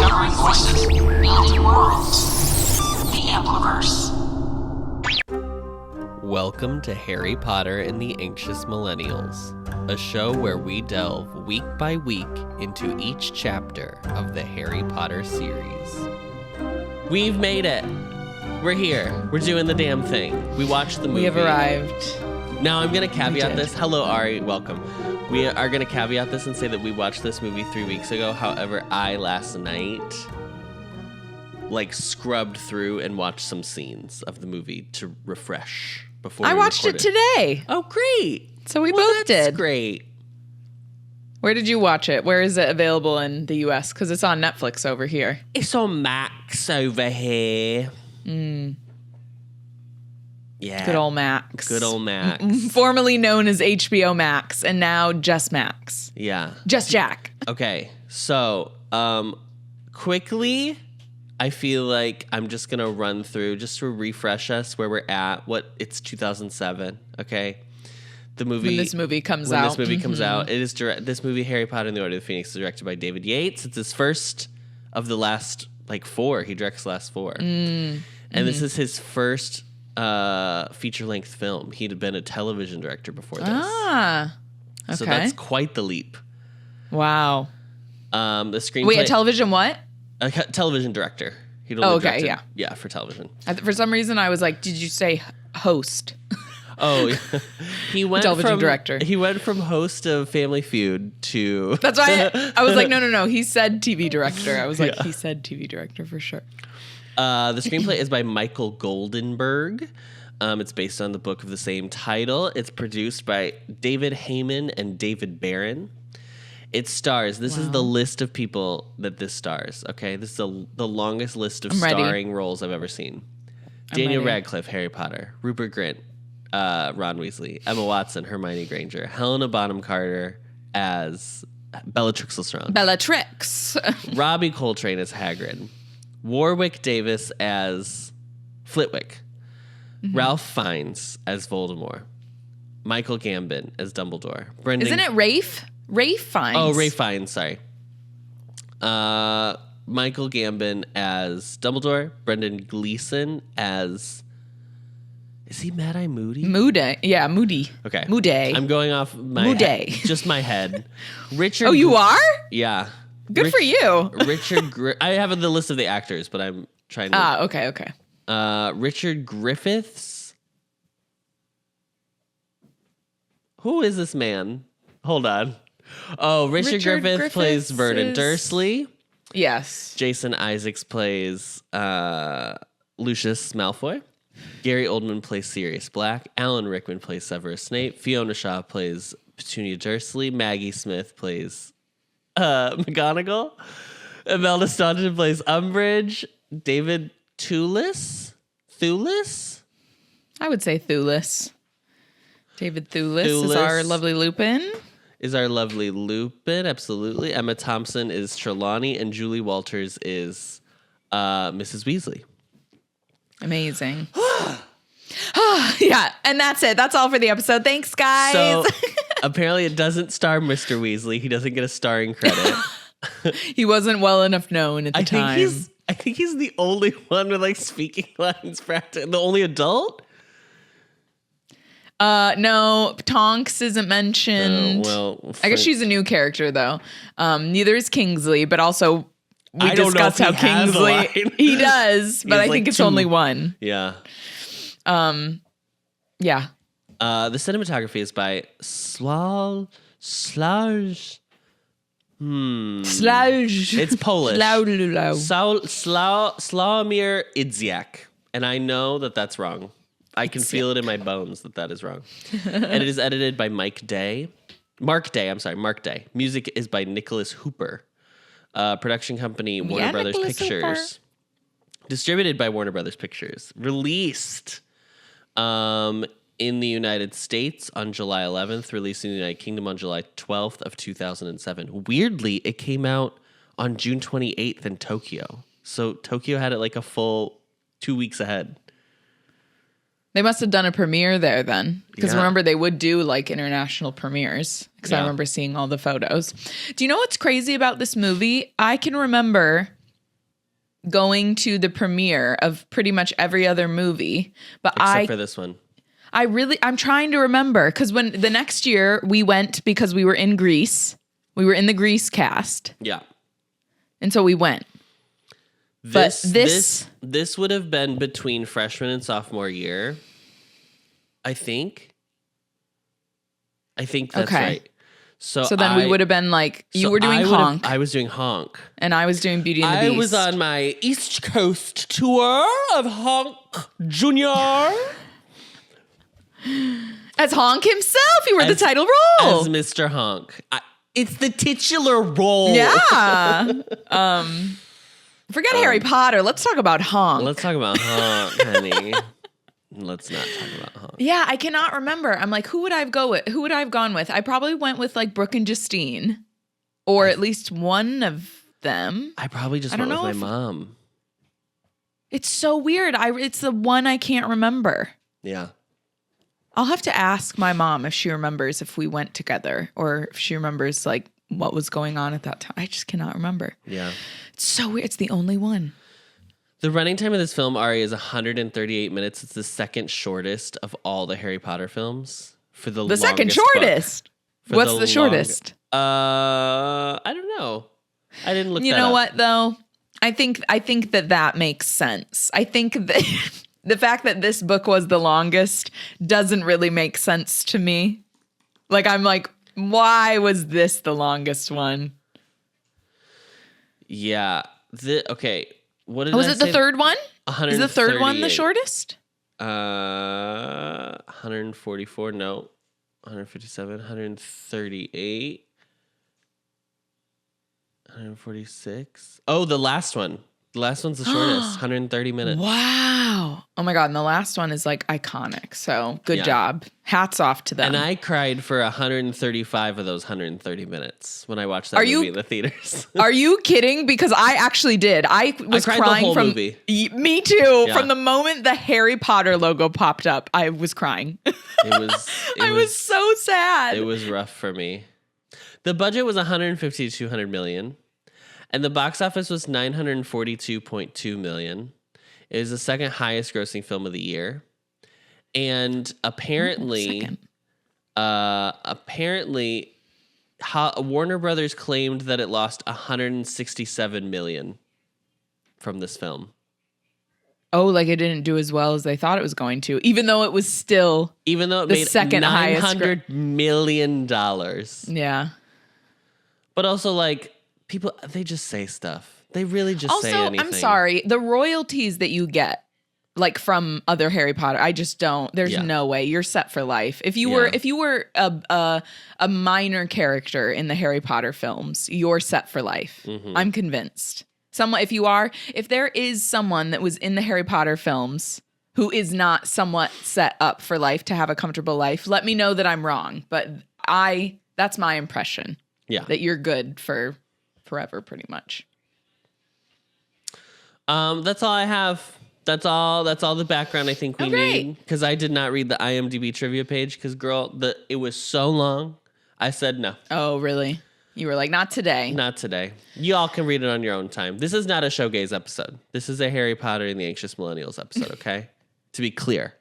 Discovering voices, building worlds. The Ampliverse. Welcome to Harry Potter and the Anxious Millennials, a show where we delve week by week into each chapter of the Harry Potter series. We've made it. We're here. We're doing the damn thing. We watched the movie. We have arrived. Now I'm going to caveat this. Hello, Ari. Welcome. We are going to caveat this and say that we watched this movie 3 weeks ago. However, I last night scrubbed through and watched some scenes of the movie to refresh before I watched it today. Oh, great. So we both did. That's great. Where did you watch it? Where is it available in the US? Because it's on Netflix over here. It's on Max over here. Yeah. Good old Max. Good old Max. Formerly known as HBO Max and now just Max. Yeah. Just Jack. Okay. So, quickly, I feel like I'm just going to run through just to refresh us where we're at. It's 2007. Okay. The movie. When this movie comes out. It is this movie, Harry Potter and the Order of the Phoenix, is directed by David Yates. It's his first of the last, 4. He directs the last 4. And this is his first feature-length film. He'd been a television director before this. Okay. So that's quite the leap. Wow. The screenplay. Wait, a television what? A television director. He'd Oh, only okay, directed, yeah. Yeah, for television. For some reason, I was like, did you say host? Oh, he went Television from director. He went from host of Family Feud to. That's why I was like, no. He said TV director. I was like, he said TV director for sure. The screenplay is by Michael Goldenberg. It's based on the book of the same title. It's produced by David Heyman and David Barron. It stars. This is the list of people that this stars. Okay, this is the longest list of starring roles I've ever seen. Daniel Radcliffe, Harry Potter. Rupert Grint, Ron Weasley. Emma Watson, Hermione Granger. Helena Bonham Carter as Bellatrix Lestrange. Bellatrix. Robbie Coltrane as Hagrid. Warwick Davis as Flitwick. Ralph Fiennes as Voldemort. Michael Gambon as Dumbledore. Brendan. Isn't it Rafe? Rafe Fiennes. Oh, Rafe Fiennes, sorry. Michael Gambon as Dumbledore. Brendan Gleeson as... Is he Mad-Eye Moody? Moody. Yeah, Moody. Okay. Moody. I'm going off my head, just my head. Richard. Oh, you are? Yeah. Good for you. I have the list of the actors, but I'm trying to... Okay. Richard Griffiths. Who is this man? Hold on. Oh, Richard Griffiths plays Vernon Dursley. Yes. Jason Isaacs plays Lucius Malfoy. Gary Oldman plays Sirius Black. Alan Rickman plays Severus Snape. Fiona Shaw plays Petunia Dursley. Maggie Smith plays McGonagall. Imelda Staunton plays Umbridge. David Thewlis? I would say Thewlis. David Thewlis is our lovely Lupin. Absolutely. Emma Thompson is Trelawney, and Julie Walters is Mrs. Weasley. Amazing. Yeah, and that's it. That's all for the episode. Thanks, guys. So apparently it doesn't star Mr. Weasley. He doesn't get a starring credit. He wasn't well enough known at the time. I think he's the only one with speaking lines practice. The only adult? No, Tonks isn't mentioned. I guess she's a new character though. Neither is Kingsley, but also we discussed how Kingsley he does, but I think it's only one. Yeah. Yeah. The cinematography is by Slauge. It's Polish. Sławomir Idziak. And I know that that's wrong. I can feel it in my bones that is wrong. And it is edited by Mark Day. Music is by Nicholas Hooper. Production company, Warner Brothers Pictures. Hooper. Distributed by Warner Brothers Pictures. Released in the United States on July 11th. Released in the United Kingdom on July 12th of 2007. Weirdly, it came out on June 28th in Tokyo. So Tokyo had it a full 2 weeks ahead. They must have done a premiere there then. Because remember, they would do international premieres. Because I remember seeing all the photos. Do you know what's crazy about this movie? I can remember going to the premiere of pretty much every other movie, but Except for this one. I'm trying to remember, because when the next year we went because we were in Greece. We were in the Greece cast. Yeah. And so we went. This would have been between freshman and sophomore year. I think that's right. So then we would have been like, you were doing Honk. I was doing Honk. And I was doing Beauty and the Beast. I was on my East Coast tour of Honk Jr. As Honk himself, you were the title role. As Mr. Honk. It's the titular role. Yeah. Forget Harry Potter. Let's talk about Honk. Let's talk about Honk, honey. Let's not talk about Honk. Yeah, I cannot remember. I'm like, who would I have gone with? I probably went with like Brooke and Justine, or at least one of them. I probably just went with my mom. It's so weird. It's the one I can't remember. Yeah. I'll have to ask my mom if she remembers if we went together or if she remembers like what was going on at that time. I just cannot remember. Yeah. It's so weird. It's the only one. The running time of this film, Ari, is 138 minutes. It's the second shortest of all the Harry Potter films. The second shortest? What's the shortest? I don't know. I didn't look that up. You know what, though? I think that makes sense. I think that the fact that this book was the longest doesn't really make sense to me. Like, I'm like, why was this the longest one? Yeah. Okay. What did was it the third one? Is the third one the shortest? 144. No. 157. 138. 146. Oh, the last one. The last one's the shortest. 130 minutes. Wow. Oh my God. And the last one is like iconic. So good job. Hats off to them. And I cried for 135 of those 130 minutes when I watched that movie in the theaters. Are you kidding? Because I actually did. I was cried crying the whole from movie. Me too. Yeah. From the moment the Harry Potter logo popped up, I was crying. I was so sad. It was rough for me. The budget was 150 to 200 million. And the box office was 942.2 million. It was the second highest grossing film of the year. And apparently, Warner Brothers claimed that it lost 167 million from this film. Oh, like it didn't do as well as they thought it was going to, even though it made the second $900 million. Yeah. But also, like, people, they just say stuff. They really just say anything. I'm sorry. The royalties that you get, like from other Harry Potter, I just don't. There's no way you're set for life. If you were a minor character in the Harry Potter films, you're set for life. Mm-hmm. I'm convinced. If there is someone that was in the Harry Potter films who is not somewhat set up for life to have a comfortable life, let me know that I'm wrong. But that's my impression. Yeah, that you're good for forever, pretty much. That's all I have. That's all the background I think we need. Because I did not read the IMDb trivia page. Because it was so long. I said no. Oh, really? You were like, not today. Not today. You all can read it on your own time. This is not a Showgaze episode. This is a Harry Potter and the Anxious Millennials episode. Okay, to be clear.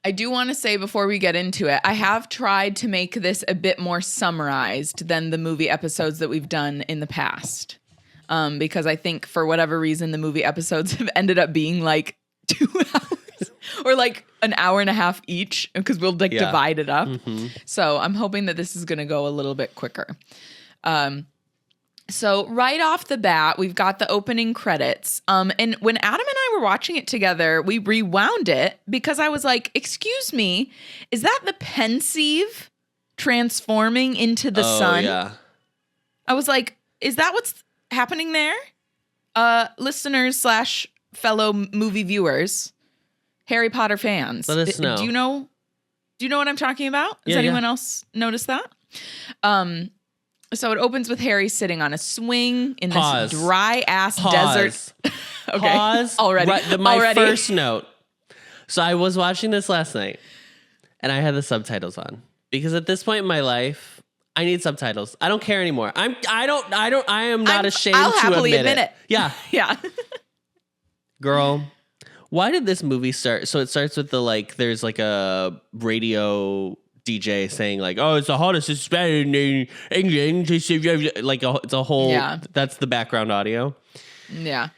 I do want to say before we get into it, I have tried to make this a bit more summarized than the movie episodes that we've done in the past. Because I think for whatever reason, the movie episodes have ended up being like 2 hours or like an hour and a half each because we'll divide it up. Mm-hmm. So I'm hoping that this is going to go a little bit quicker. So right off the bat, we've got the opening credits. And when Adam and I were watching it together, we rewound it because I was like, excuse me, is that the pensieve transforming into the sun? Yeah. I was like, is that what's happening there? Listeners / fellow movie viewers, Harry Potter fans. Let us know. Do you know what I'm talking about? Has anyone else noticed that? So it opens with Harry sitting on a swing in this dry-ass desert. Okay. Pause. Already. My first note. So I was watching this last night, and I had the subtitles on. Because at this point in my life, I need subtitles. I don't care anymore. I am not ashamed I'll to happily admit it. Yeah. Yeah. Girl, why did this movie start? So it starts with there's like a radio DJ saying like, oh, it's the hottest in England. Like it's a whole, that's the background audio. Yeah.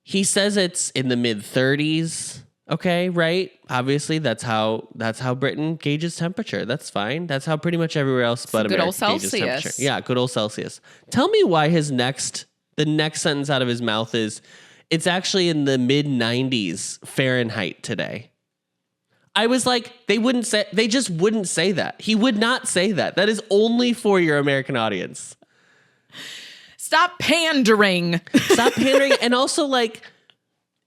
He says it's in the mid 30s. Okay, right? Obviously, that's how Britain gauges temperature. That's fine. That's how pretty much everywhere else but America gauges temperature. Yeah, good old Celsius. Tell me why the next sentence out of his mouth is, it's actually in the mid 90s Fahrenheit today. I was like, they just wouldn't say that. He would not say that. That is only for your American audience. Stop pandering. Stop pandering. And also like,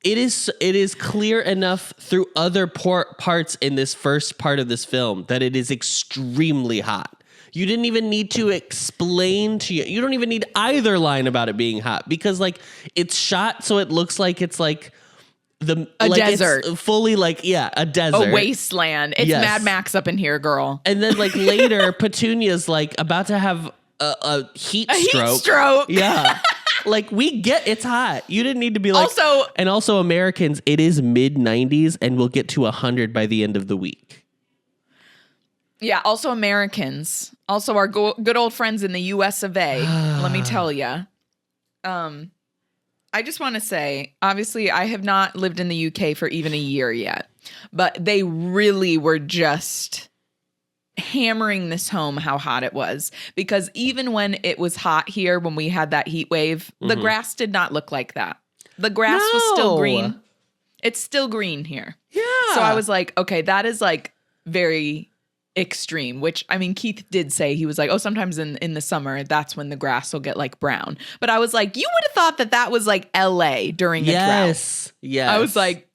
it is clear enough through other parts in this first part of this film that it is extremely hot. You didn't even need to explain to you. You don't even need either line about it being hot because like it's shot so it looks like it's like a desert. It's fully like, a desert. A wasteland. It's Mad Max up in here, girl. And then like later, Petunia's like about to have a heat stroke. Heat stroke. Yeah. Like we get it's hot. You didn't need to be like also Americans, it is mid 90s and we'll get to 100 by the end of the week. Yeah, also Americans. Also our good old friends in the US of A. Let me tell you. I just want to say, obviously I have not lived in the UK for even a year yet, but they really were just hammering this home how hot it was, because even when it was hot here, when we had that heat wave, the grass did not look like that. The grass was still green. It's still green here. Yeah. So I was like, okay, that is like very extreme, which I mean, Keith did say, he was like, oh, sometimes in the summer, that's when the grass will get like brown. But I was like, you would have thought that was like LA during a drought. Yes. I was like,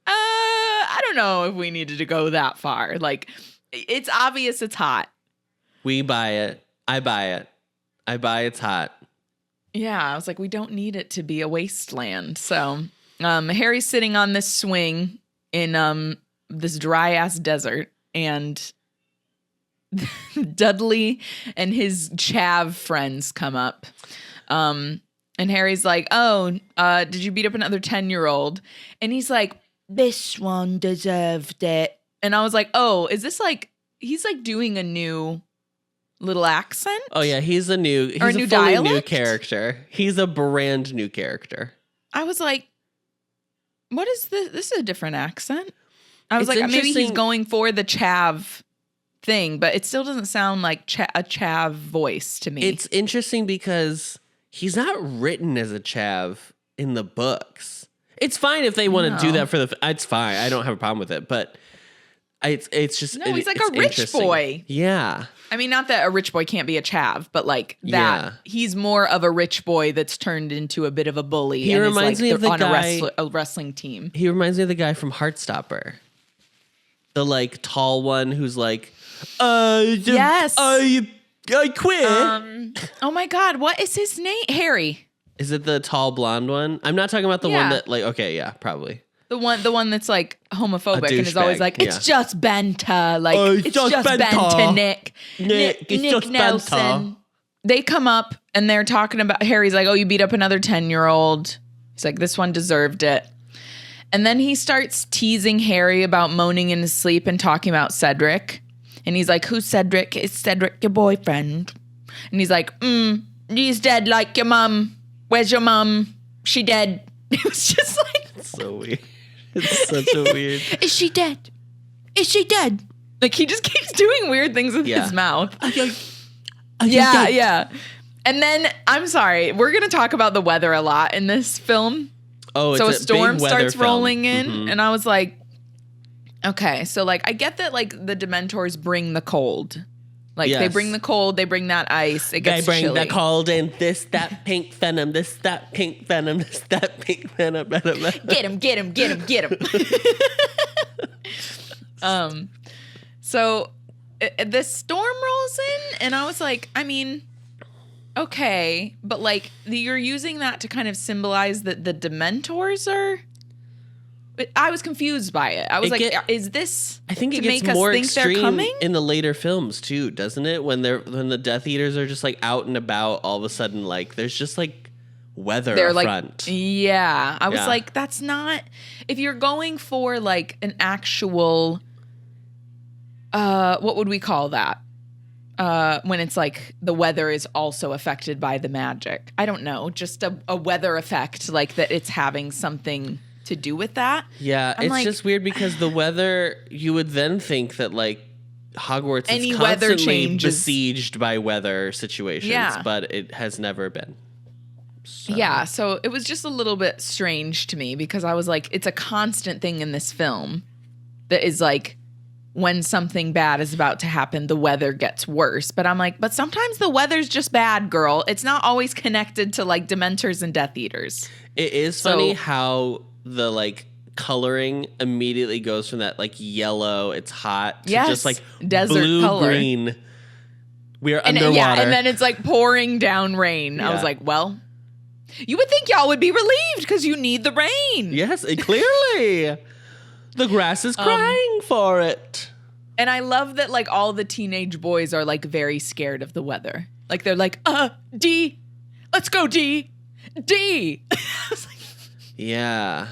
I don't know if we needed to go that far. Like, it's obvious it's hot. We buy it. I buy it. I buy it's hot. Yeah, I was like, we don't need it to be a wasteland. So Harry's sitting on this swing in this dry-ass desert, and Dudley and his chav friends come up. And Harry's like, oh, did you beat up another 10-year-old? And he's like, this one deserved it. And I was like, oh, is this like, he's like doing a new little accent? Oh yeah, he's a fully new character. He's a brand new character. I was like, what is this? This is a different accent. I was like, maybe he's going for the chav thing, but it still doesn't sound like a chav voice to me. It's interesting because he's not written as a chav in the books. It's fine if they want to do that for it's fine. I don't have a problem with it, but it's just he's like a rich boy. Yeah. I mean, not that a rich boy can't be a chav, but like that he's more of a rich boy that's turned into a bit of a bully. He reminds me of the guy on a wrestling team. He reminds me of the guy from Heartstopper, the like tall one who's like, yes, I quit. Oh my God, what is his name? Harry. Is it the tall blonde one? I'm not talking about the one that like. Okay, yeah, probably. The one that's like homophobic and is always like, it's just banter. Like, it's just banter, Nick. Nick Nelson. Banter. They come up and they're talking about, Harry's like, oh, you beat up another 10-year-old. He's like, this one deserved it. And then he starts teasing Harry about moaning in his sleep and talking about Cedric. And he's like, who's Cedric? Is Cedric your boyfriend? And he's like, he's dead like your mum. Where's your mum? She dead. It was just like. It's so weird. It's such a weird. Is she dead? Is she dead? Like he just keeps doing weird things with his mouth. Yeah. And then I'm sorry, we're gonna talk about the weather a lot in this film. Oh, so it's a storm starts film. rolling in, and I was like, okay, so like I get that like the Dementors bring the cold. Like they bring the cold, they bring that ice. It gets chilly. They bring chilly. the cold and this, that pink venom, this, that pink venom, this, that pink venom. Get him. So this storm rolls in, and I was like, I mean, okay, but like you're using that to kind of symbolize that the Dementors are I was confused by it. I was is this? I think it to gets make us more think they're extreme coming? in the later films too, doesn't it? When the Death Eaters are just like out and about, all of a sudden, like there's just like weather up front. Yeah, I was like, that's not. If you're going for like an actual, what would we call that? When it's like the weather is also affected by the magic. I don't know, just a weather effect, like that it's having something to do with that. Yeah, it's just weird because the weather, you would then think that like Hogwarts is constantly besieged by weather situations, but it has never been. So. Yeah, so it was just a little bit strange to me because I was like, it's a constant thing in this film that is like, when something bad is about to happen, the weather gets worse. But I'm like, but sometimes the weather's just bad, girl. It's not always connected to like Dementors and Death Eaters. It is funny how the like coloring immediately goes from that like yellow, it's hot, to just like desert blue color. Green. We are underwater. Yeah, and then it's like pouring down rain. I was like, well, you would think y'all would be relieved because you need the rain. Yes, clearly. The grass is crying for it. And I love that like all the teenage boys are like very scared of the weather. Like they're like, D, let's go D. D. I was like, yeah.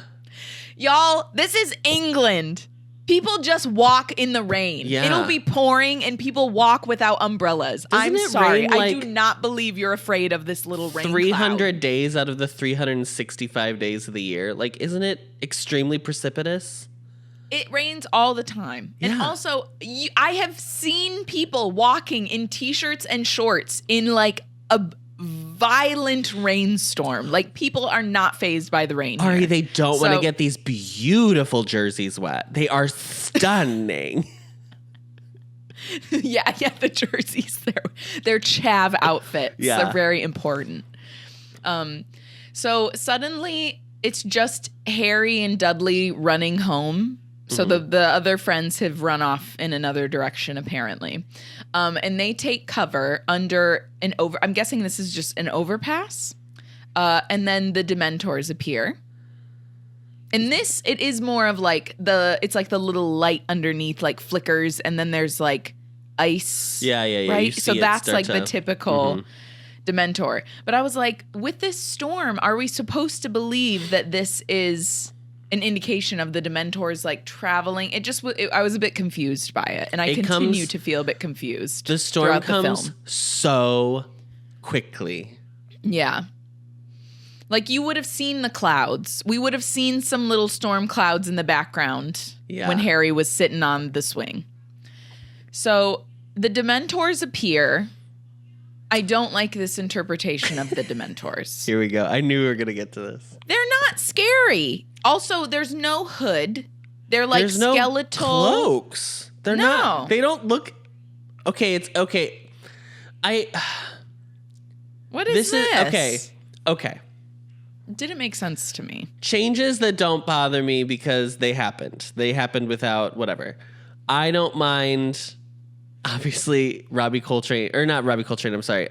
Y'all, this is England. People just walk in the rain. Yeah. It'll be pouring and people walk without umbrellas. I'm sorry. I do not believe you're afraid of this little rain 300 cloud. days out of the 365 days of the year. Like, isn't it extremely precipitous? It rains all the time. Yeah. And also, I have seen people walking in T-shirts and shorts in like a violent rainstorm. Like people are not fazed by the rain. Ari, they don't want to get these beautiful jerseys wet. They are stunning. yeah, the jerseys. They're chav outfits. Yeah. They're very important. So suddenly it's just Harry and Dudley running home. So the other friends have run off in another direction, apparently. And they take cover under I'm guessing this is just an overpass. And then the Dementors appear. In this, it is more of like it's like the little light underneath like flickers. And then there's like ice. Yeah. Right? So that's like the typical Dementor. But I was like, with this storm, are we supposed to believe that this is an indication of the Dementors like traveling? I was a bit confused by it, and I continue to feel a bit confused. The storm comes so quickly. Yeah. Like you would have seen the clouds. We would have seen some little storm clouds in the background when Harry was sitting on the swing. So the Dementors appear. I don't like this interpretation of the Dementors. Here we go. I knew we were going to get to this. They're not scary. Also, there's no hood. They're like there's skeletal no cloaks. They're not. They don't look. Okay, it's okay. What is this? Okay. Didn't make sense to me. Changes that don't bother me because they happened. They happened without whatever. I don't mind. Obviously, I'm sorry.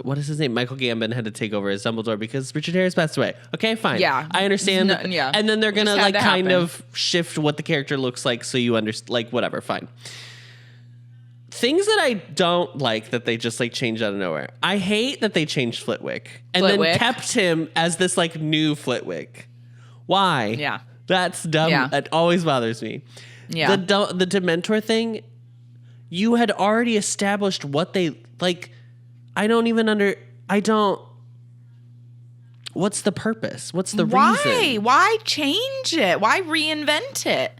What is his name? Michael Gambon had to take over as Dumbledore because Richard Harris passed away. Okay, fine. Yeah. I understand. Yeah. And then they're going to like kind of shift what the character looks like so you understand, like whatever, fine. Things that I don't like that they just like change out of nowhere. I hate that they changed Flitwick and then kept him as this like new Flitwick. Why? Yeah. That's dumb. Yeah. It always bothers me. Yeah. The Dementor thing, you had already established what they like. What's the purpose? What's the reason? Why change it? Why reinvent it?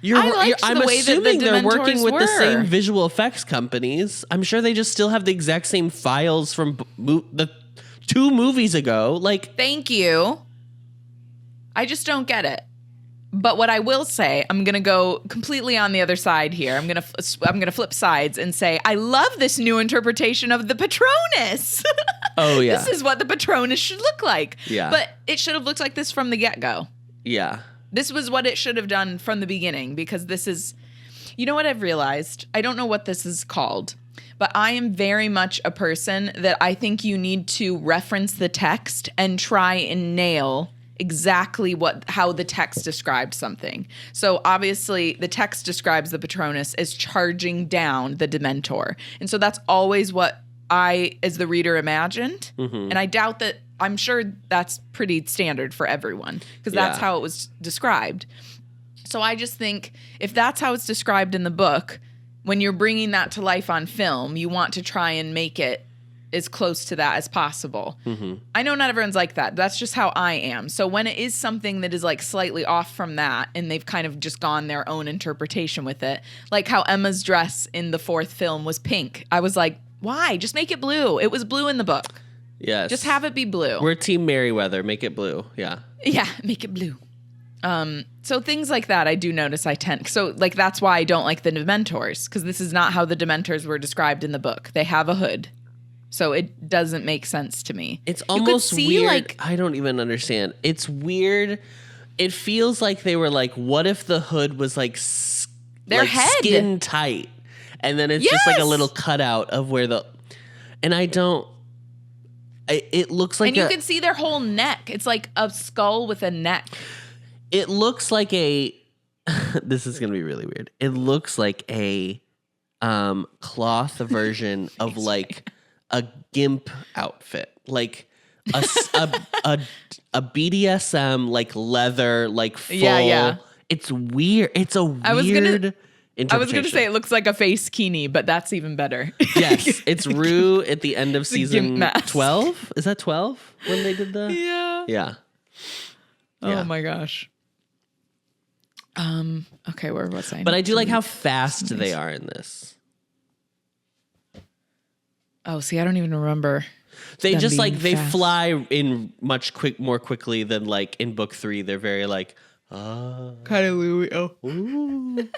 I'm assuming they're working with the same visual effects companies. I'm sure they just still have the exact same files from the 2 movies ago. Like, thank you. I just don't get it. But what I will say, I'm going to go completely on the other side here. I'm going to flip sides and say I love this new interpretation of the Patronus. Oh yeah. This is what the Patronus should look like. Yeah. But it should have looked like this from the get-go. Yeah. This was what it should have done from the beginning because this is, you know what I've realized? I don't know what this is called, but I am very much a person that I think you need to reference the text and try and nail exactly how the text describes something. So obviously the text describes the Patronus as charging down the Dementor. And so that's always what I, as the reader, imagined. And I doubt that, I'm sure that's pretty standard for everyone because that's how it was described. So I just think if that's how it's described in the book, when you're bringing that to life on film, you want to try and make it as close to that as possible. I know not everyone's like that. That's just how I am. So when it is something that is like slightly off from that and they've kind of just gone their own interpretation with it, like how Emma's dress in the 4th film was pink. I was like, why? Just make it blue. It was blue in the book. Yes. Just have it be blue. We're Team Merryweather. Make it blue. Yeah. Yeah, make it blue. So things like that I do notice I tend. So like that's why I don't like the Dementors, because this is not how the Dementors were described in the book. They have a hood. So it doesn't make sense to me. It's almost weird. I don't even understand. It's weird. It feels like they were like, what if the hood was like their head skin tight? And then it's just like a little cutout of where and I don't, it looks like and you can see their whole neck. It's like a skull with a neck. It looks like this is going to be really weird. It looks like a cloth version of like a gimp outfit. Like a BDSM, like leather, like full. Yeah. It's weird. It's a weird interpretation. I was going to say it looks like a face kini, but that's even better. Yes. It's Rue at the end of season 12. Is that 12 when they did the? Yeah. Yeah. Oh my gosh. Okay, where was I? But I do like how fast they are in this. Oh, see, I don't even remember. They just like they fly in more quickly than like in book 3. They're very like kind of Louis.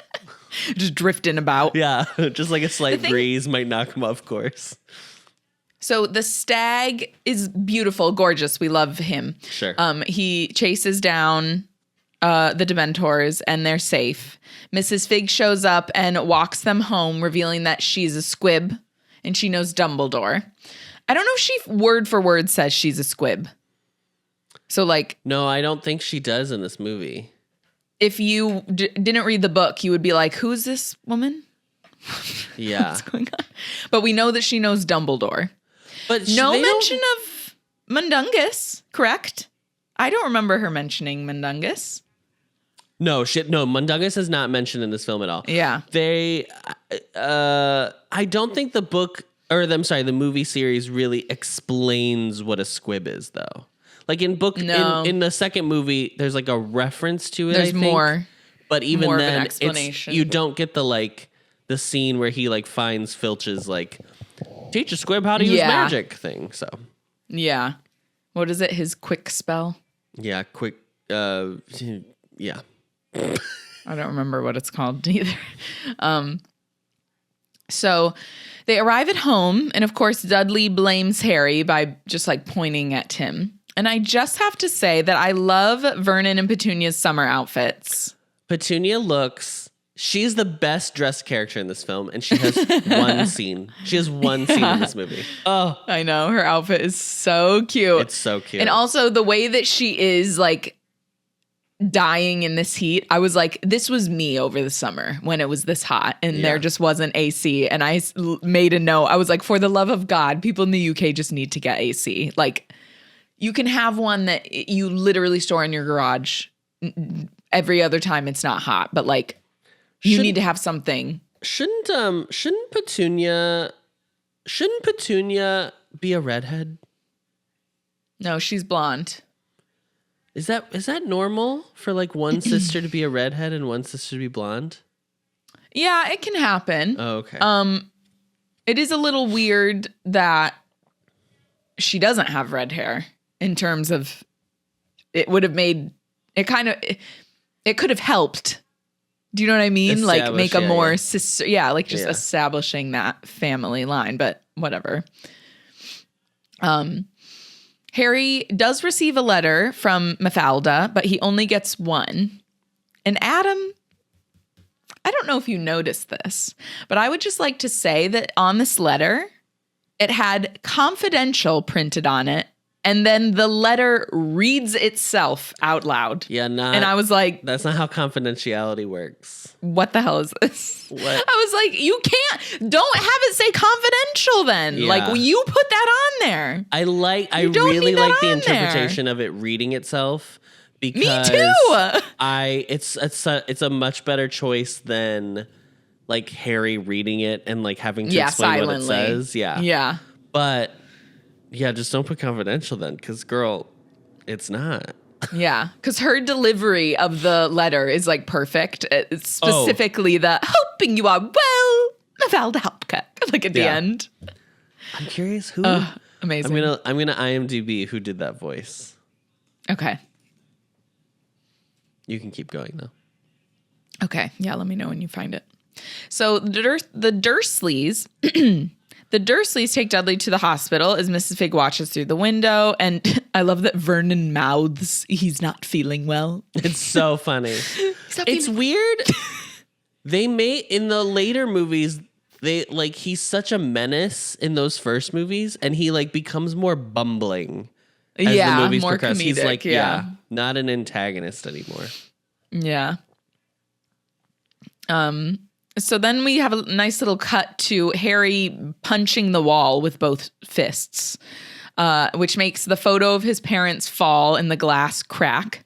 Just drifting about. Yeah, just like a slight breeze might knock them off course. So the stag is beautiful, gorgeous. We love him. Sure. He chases down the Dementors and they're safe. Mrs. Fig shows up and walks them home, revealing that she's a squib and she knows Dumbledore. I don't know if she word for word says she's a squib. So like... No, I don't think she does in this movie. If you didn't read the book, you would be like, who's this woman? Yeah. What's going on? But we know that she knows Dumbledore. But no mention of Mundungus, correct? I don't remember her mentioning Mundungus. No, Mundungus is not mentioned in this film at all. Yeah. I don't think the movie series really explains what a squib is, though. Like in in the second movie, there's like a reference to it. There's more. But even then, you don't get the scene where he like finds Filch's like, teach a squib how to use magic thing. So. Yeah. What is it? His quick spell? Yeah, quick. Yeah. I don't remember what it's called either. So they arrive at home, and of course, Dudley blames Harry by just like pointing at him. And I just have to say that I love Vernon and Petunia's summer outfits. Petunia she's the best dressed character in this film, and she has one scene. She has one scene in this movie. Oh, I know. Her outfit is so cute. It's so cute. And also the way that she is like dying in this heat. I was like, this was me over the summer when it was this hot and there just wasn't AC. And I made a note. I was like, for the love of God, people in the UK just need to get AC. Like, you can have one that you literally store in your garage every other time it's not hot, but like, you need to have something. Shouldn't Petunia be a redhead? No, she's blonde. Is that normal for like one sister to be a redhead and one sister to be blonde? Yeah, it can happen. Oh, okay. It is a little weird that she doesn't have red hair in terms of it would have made it it could have helped. Do you know what I mean? Like make a more sister. Yeah, like just establishing that family line, but whatever. Harry does receive a letter from Mafalda, but he only gets one. And Adam, I don't know if you noticed this, but I would just like to say that on this letter, it had confidential printed on it And then the letter reads itself out loud. Yeah, and I was like, that's not how confidentiality works. What the hell is this? What? I was like, you don't have it say confidential then. Yeah. Like, you put that on there. I really like the interpretation of it reading itself. Because me too. It's a much better choice than like Harry reading it and like having to explain silently. what it says. Yeah. Yeah. But yeah, just don't put confidential then, because girl, it's not. Yeah, because her delivery of the letter is like perfect. It's specifically the hoping you are well, Mafalda Hopka, like at the end. I'm curious who. Amazing. I'm gonna IMDb who did that voice. Okay. You can keep going though. Okay. Yeah, let me know when you find it. So the Dursleys, the Dursleys take Dudley to the hospital as Mrs. Figg watches through the window. And I love that Vernon mouths, he's not feeling well. It's so funny. It's weird. They made, in the later movies, he's such a menace in those first movies, and he like becomes more bumbling as the movies more progress. Comedic, he's like, not an antagonist anymore. Yeah. So then we have a nice little cut to Harry punching the wall with both fists, which makes the photo of his parents fall in the glass crack.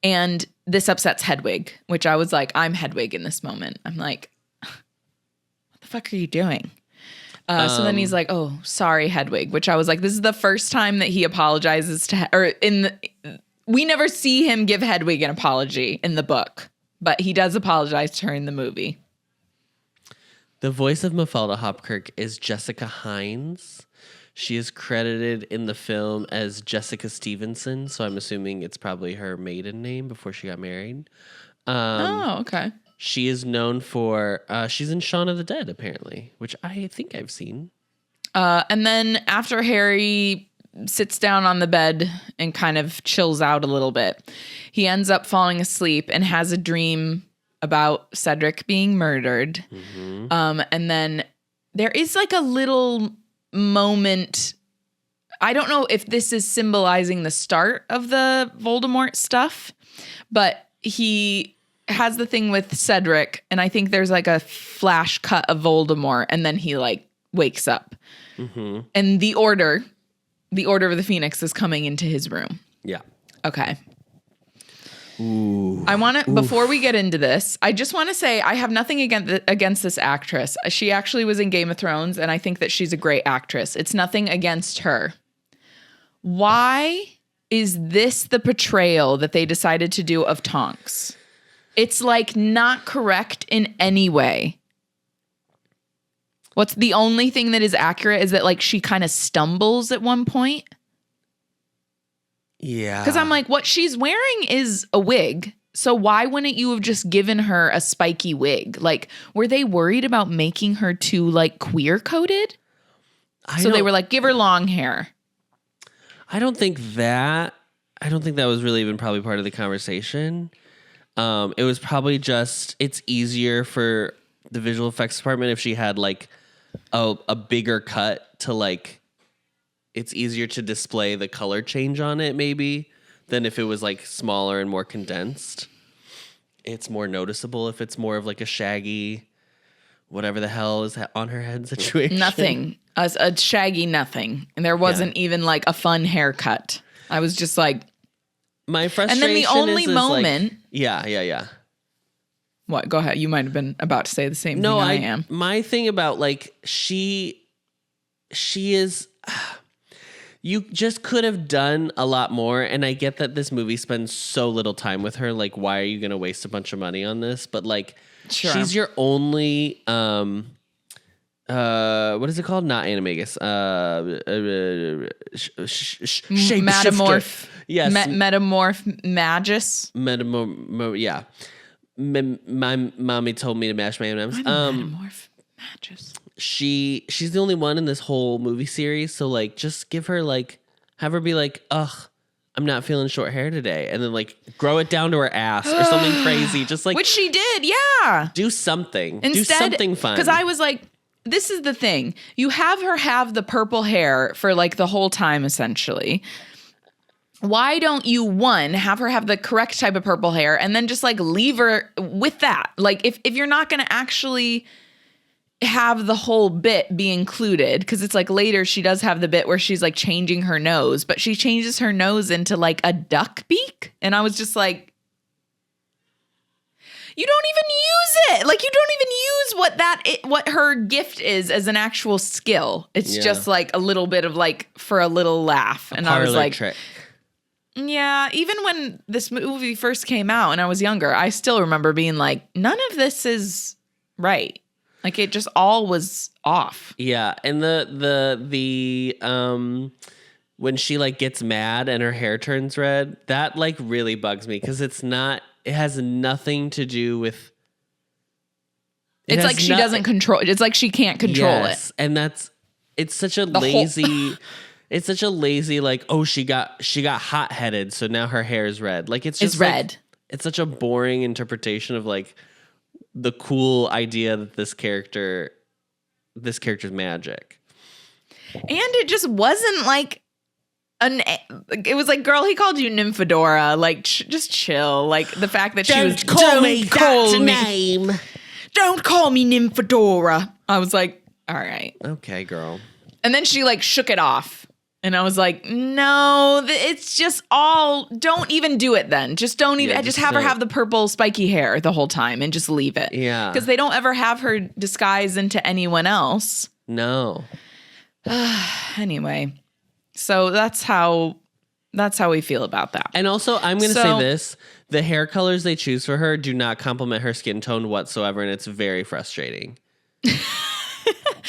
And this upsets Hedwig, which I was like, I'm Hedwig in this moment. I'm like, what the fuck are you doing? So then he's like, oh, sorry, Hedwig, which I was like, this is the first time that he apologizes we never see him give Hedwig an apology in the book, but he does apologize to her in the movie. The voice of Mafalda Hopkirk is Jessica Hines. She is credited in the film as Jessica Stevenson, so I'm assuming it's probably her maiden name before she got married. Okay. She is known for, she's in Shaun of the Dead, apparently, which I think I've seen. And then after Harry sits down on the bed and kind of chills out a little bit, he ends up falling asleep and has a dream about Cedric being murdered. Mm-hmm. And then there is like a little moment. I don't know if this is symbolizing the start of the Voldemort stuff, but he has the thing with Cedric, and I think there's like a flash cut of Voldemort, and then he like wakes up. Mm-hmm. And the Order of the Phoenix is coming into his room. Yeah. Okay. Ooh. I want to, before we get into this, I just want to say I have nothing against this actress. She actually was in Game of Thrones, and I think that she's a great actress. It's nothing against her. Why is this the portrayal that they decided to do of Tonks? It's like not correct in any way. What's the only thing that is accurate is that like she kind of stumbles at one point. Yeah. Because I'm like, what she's wearing is a wig. So why wouldn't you have just given her a spiky wig? Like, were they worried about making her too like queer coded? So they were like, give her long hair. I don't think that was really even probably part of the conversation. It was probably just, it's easier for the visual effects department if she had like a bigger cut to like, it's easier to display the color change on it maybe than if it was like smaller and more condensed. It's more noticeable if it's more of like a shaggy, whatever the hell is on her head situation. Nothing. A shaggy nothing. And there wasn't even like a fun haircut. I was just like, my frustration. And then the only moment. Like, yeah. What? Go ahead. You might have been about to say the same thing I am. My thing about like she is. You just could have done a lot more, and I get that this movie spends so little time with her. Like, why are you going to waste a bunch of money on this? But like, she's your only. What is it called? Not animagus. Metamorph. Yes. Metamorph magus. Yeah. My mommy told me to mash my M&Ms. Metamorph magus. She's the only one in this whole movie series. So like, just give her like, have her be like, ugh, I'm not feeling short hair today. And then like grow it down to her ass or something crazy. Just like. Which she did. Yeah. Do something. Instead, do something fun. Because I was like, this is the thing. You have her have the purple hair for like the whole time, essentially. why don't you, one, have her have the correct type of purple hair and then just like leave her with that? Like if you're not going to actually have the whole bit be included, because it's like later she does have the bit where she's like changing her nose, but she changes her nose into like a duck beak. And I was just like, you don't even use it. Like you don't even use what her gift is as an actual skill. It's just like a little bit of like for a little laugh. And I was like, trick. Yeah, even when this movie first came out and I was younger, I still remember being like, none of this is right. Like it just all was off. Yeah, and the when she like gets mad and her hair turns red, that like really bugs me because it has nothing to do with It's like she doesn't control. It's like she can't control it. And it's such a lazy it's such a lazy like, oh, she got hot-headed, so now her hair is red. Like it's red. It's such a boring interpretation of like the cool idea that this character's magic. And it just wasn't like it was like, girl, he called you Nymphadora. Like, just chill. Like the fact that she was, don't call me that name. Don't call me Nymphadora. I was like, all right. Okay, girl. And then she like shook it off. And I was like, no, it's just all, don't even do it then. Just don't even, just have her have the purple spiky hair the whole time and just leave it. Yeah. Because they don't ever have her disguise into anyone else. No. Anyway, so that's how we feel about that. And also, I'm going to say this. The hair colors they choose for her do not complement her skin tone whatsoever, and it's very frustrating. I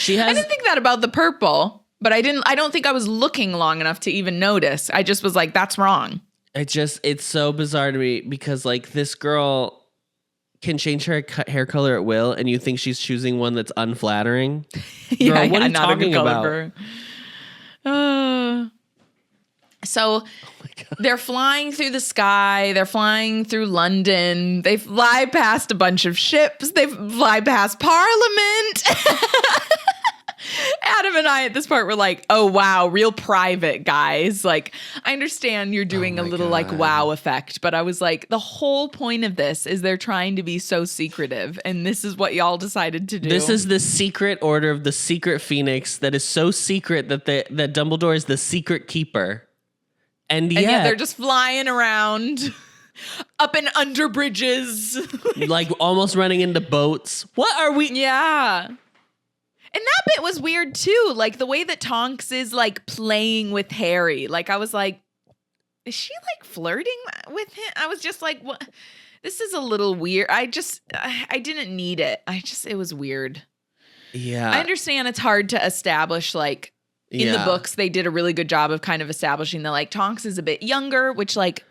didn't think that about the purple. But I don't think I was looking long enough to even notice. I just was like, that's wrong. It's so bizarre to me because like this girl can change her hair color at will, and you think she's choosing one that's unflattering. Yeah, girl, what are you not talking a good about? Color. So they're flying through the sky. They're flying through London. They fly past a bunch of ships. They fly past Parliament. Adam and I at this part were like, oh, wow, real private, guys. Like, I understand you're doing a little like wow effect, but I was like, the whole point of this is they're trying to be so secretive, and this is what y'all decided to do. This is the secret order of the secret Phoenix that is so secret that that Dumbledore is the secret keeper. And yet they're just flying around up and under bridges. Like almost running into boats. What are we? Yeah. And that bit was weird too. Like the way that Tonks is like playing with Harry. Like I was like, is she like flirting with him? I was just like, what? This is a little weird. I didn't need it. It was weird. Yeah. I understand it's hard to establish like in the books, they did a really good job of kind of establishing that like Tonks is a bit younger, which like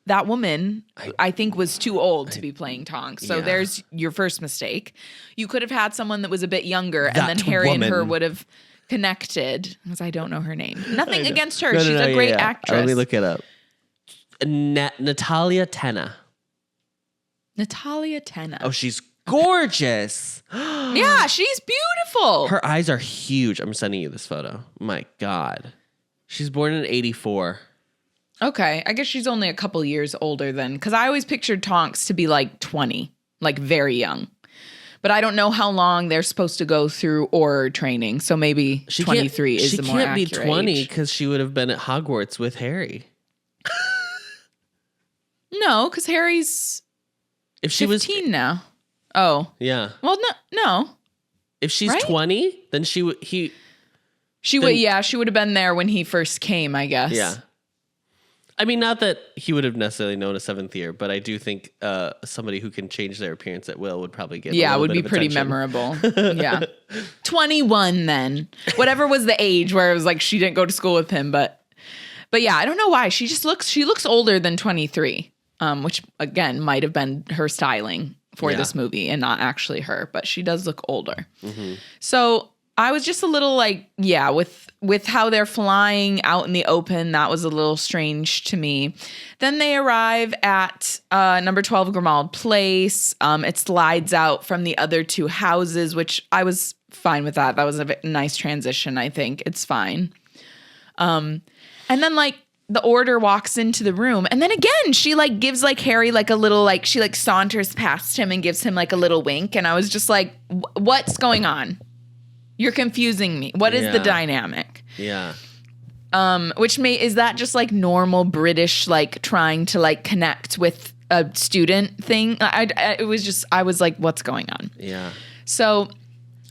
that woman I think was too old to be playing Tonks. So there's your first mistake. You could have had someone that was a bit younger and then Harry and her would have connected, because I don't know her name. Nothing against her. She's a great actress. Let me look it up. Natalia Tena. Natalia Tena. Oh, she's gorgeous. Yeah, she's beautiful. Her eyes are huge. I'm sending you this photo. My God. She's born in 1984. Okay. I guess she's only a couple years older then, because I always pictured Tonks to be like 20, like very young. But I don't know how long they're supposed to go through Auror training. So maybe 23 is the more accurate age. She can't be 20 because she would have been at Hogwarts with Harry. No, because Harry's if she 15 was now. Oh. Yeah. Well, no. If she's 20, then she would she would have been there when he first came, I guess. Yeah. I mean, not that he would have necessarily known a seventh year, but I do think somebody who can change their appearance at will would probably get it would be pretty memorable. Yeah. 21 then. Whatever was the age where it was like she didn't go to school with him, but yeah, I don't know why. She looks older than 23, which again might have been her styling for this movie and not actually her, but she does look older. Mm-hmm. So I was just a little like, with how they're flying out in the open, that was a little strange to me. Then they arrive at number 12 Grimmauld Place. It slides out from the other two houses, which I was fine with that. That was a nice transition, I think. It's fine. And then like the order walks into the room, and then again she like gives like Harry like a little like she like saunters past him and gives him like a little wink, and I was just like, what's going on? You're confusing me. What is the dynamic? Yeah. Is that just like normal British like trying to like connect with a student thing? I was like, what's going on? Yeah. So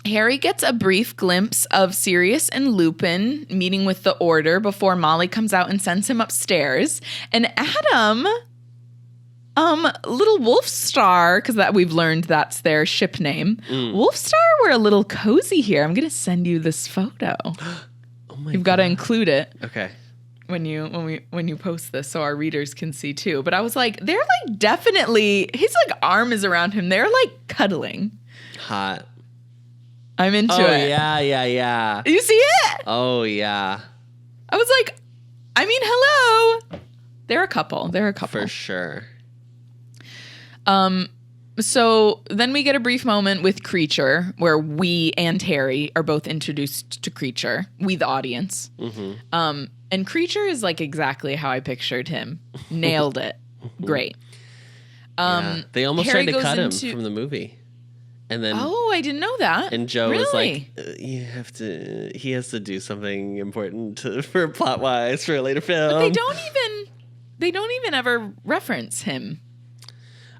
Harry gets a brief glimpse of Sirius and Lupin meeting with the Order before Molly comes out and sends him upstairs. And Adam, little Wolfstar, because that we've learned that's their ship name. Wolfstar were a little cozy here. I'm gonna send you this photo. Oh my! You've got to include it. Okay. When you post this, so our readers can see too. But I was like, they're like definitely his like arm is around him. They're like cuddling. Hot. I'm into it. Yeah. You see it? Oh, yeah. I was like, I mean, hello. They're a couple. For sure. So then we get a brief moment with Creature where we and Harry are both introduced to Creature. We, the audience. Mm-hmm. And Creature is like exactly how I pictured him. Nailed it. Great. They almost Harry tried to cut him from the movie. And then, I didn't know that. And Joe was like, he has to do something important for plot wise for a later film. But they don't even ever reference him.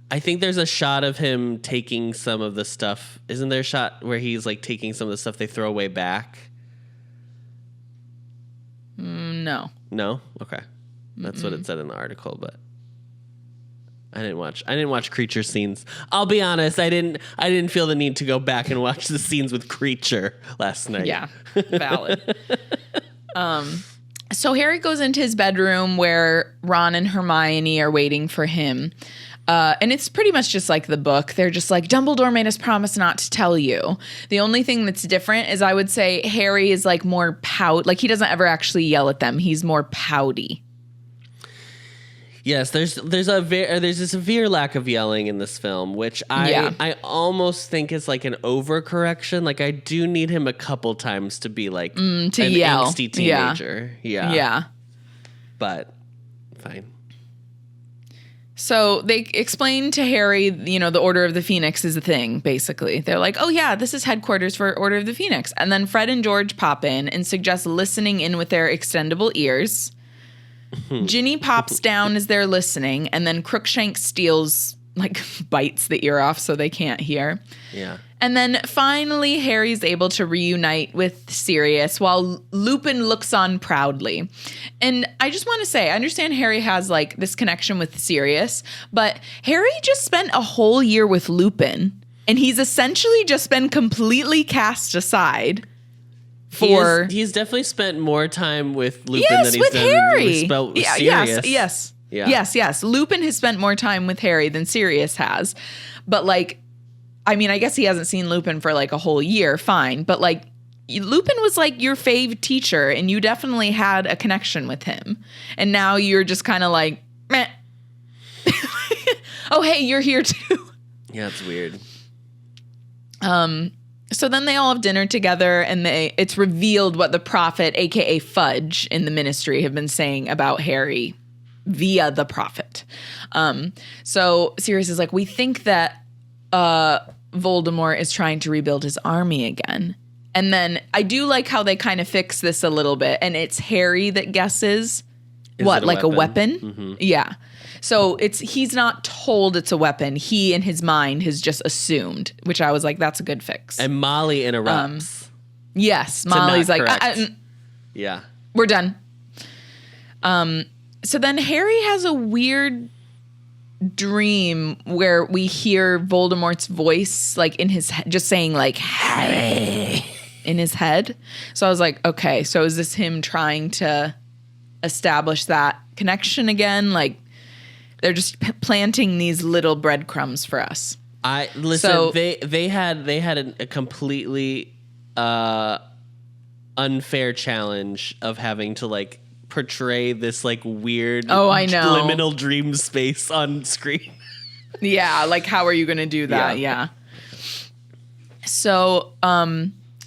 I think there's a shot of him taking some of the stuff. Isn't there a shot where he's like taking some of the stuff they throw away back? No. No? Okay. That's what it said in the article, but I didn't watch Creature scenes. I'll be honest, I didn't feel the need to go back and watch the scenes with Creature last night. Yeah, valid. So Harry goes into his bedroom where Ron and Hermione are waiting for him. And it's pretty much just like the book. They're just like, Dumbledore made us promise not to tell you. The only thing that's different is I would say Harry is like more like he doesn't ever actually yell at them. He's more pouty. Yes, there's a severe lack of yelling in this film, which I almost think is like an overcorrection. Like I do need him a couple times to be like an yell. angsty teenager. Yeah. But fine. So they explain to Harry, the Order of the Phoenix is a thing, basically. They're like, oh yeah, this is headquarters for Order of the Phoenix. And then Fred and George pop in and suggest listening in with their extendable ears. Ginny pops down as they're listening, and then Crookshanks bites the ear off so they can't hear. Yeah. And then finally, Harry's able to reunite with Sirius while Lupin looks on proudly. And I just want to say, I understand Harry has like this connection with Sirius, but Harry just spent a whole year with Lupin, and he's essentially just been completely cast aside. He's definitely spent more time with Lupin than he's done Harry. with Sirius. Yes. Lupin has spent more time with Harry than Sirius has. But like, I mean, I guess he hasn't seen Lupin for like a whole year, fine. But like, Lupin was like your fave teacher, and you definitely had a connection with him. And now you're just kind of like, meh. Oh, hey, you're here too. Yeah, it's weird. So then they all have dinner together, and it's revealed what the prophet, aka Fudge, in the Ministry have been saying about Harry via the prophet. So Sirius is like, we think that Voldemort is trying to rebuild his army again. And then I do like how they kind of fix this a little bit, and it's Harry that guesses a weapon? Mm-hmm. Yeah. So he's not told it's a weapon. He, in his mind, has just assumed, which I was like, that's a good fix. And Molly interrupts. Yes. Molly's like, yeah, we're done. So then Harry has a weird dream where we hear Voldemort's voice, like in his head, just saying like, Harry, in his head. So I was like, okay, so is this him trying to establish that connection again? Like, they're just planting these little breadcrumbs for us. They had a completely unfair challenge of having to like portray this like weird liminal dream space on screen. Yeah, like how are you going to do that? Yeah. So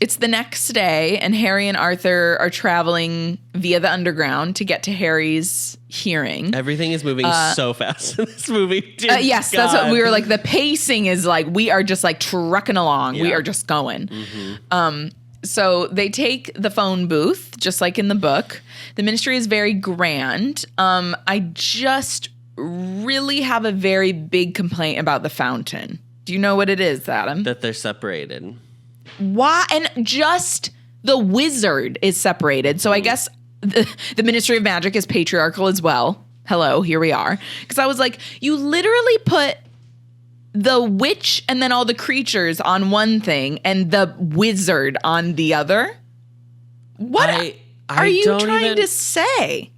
it's the next day, and Harry and Arthur are traveling via the underground to get to Harry's hearing. Everything is moving so fast in this movie. Yes, God. that's what we were like. The pacing is like, we are just like trucking along. Yeah. We are just going. So they take the phone booth, just like in the book. The ministry is very grand. I just really have a very big complaint about the fountain. Do you know what it is, Adam? That they're separated. Why? And just the wizard is separated. So I guess the Ministry of Magic is patriarchal as well. Hello, here we are. Because I was like, you literally put the witch and then all the creatures on one thing and the wizard on the other. What are you trying to say?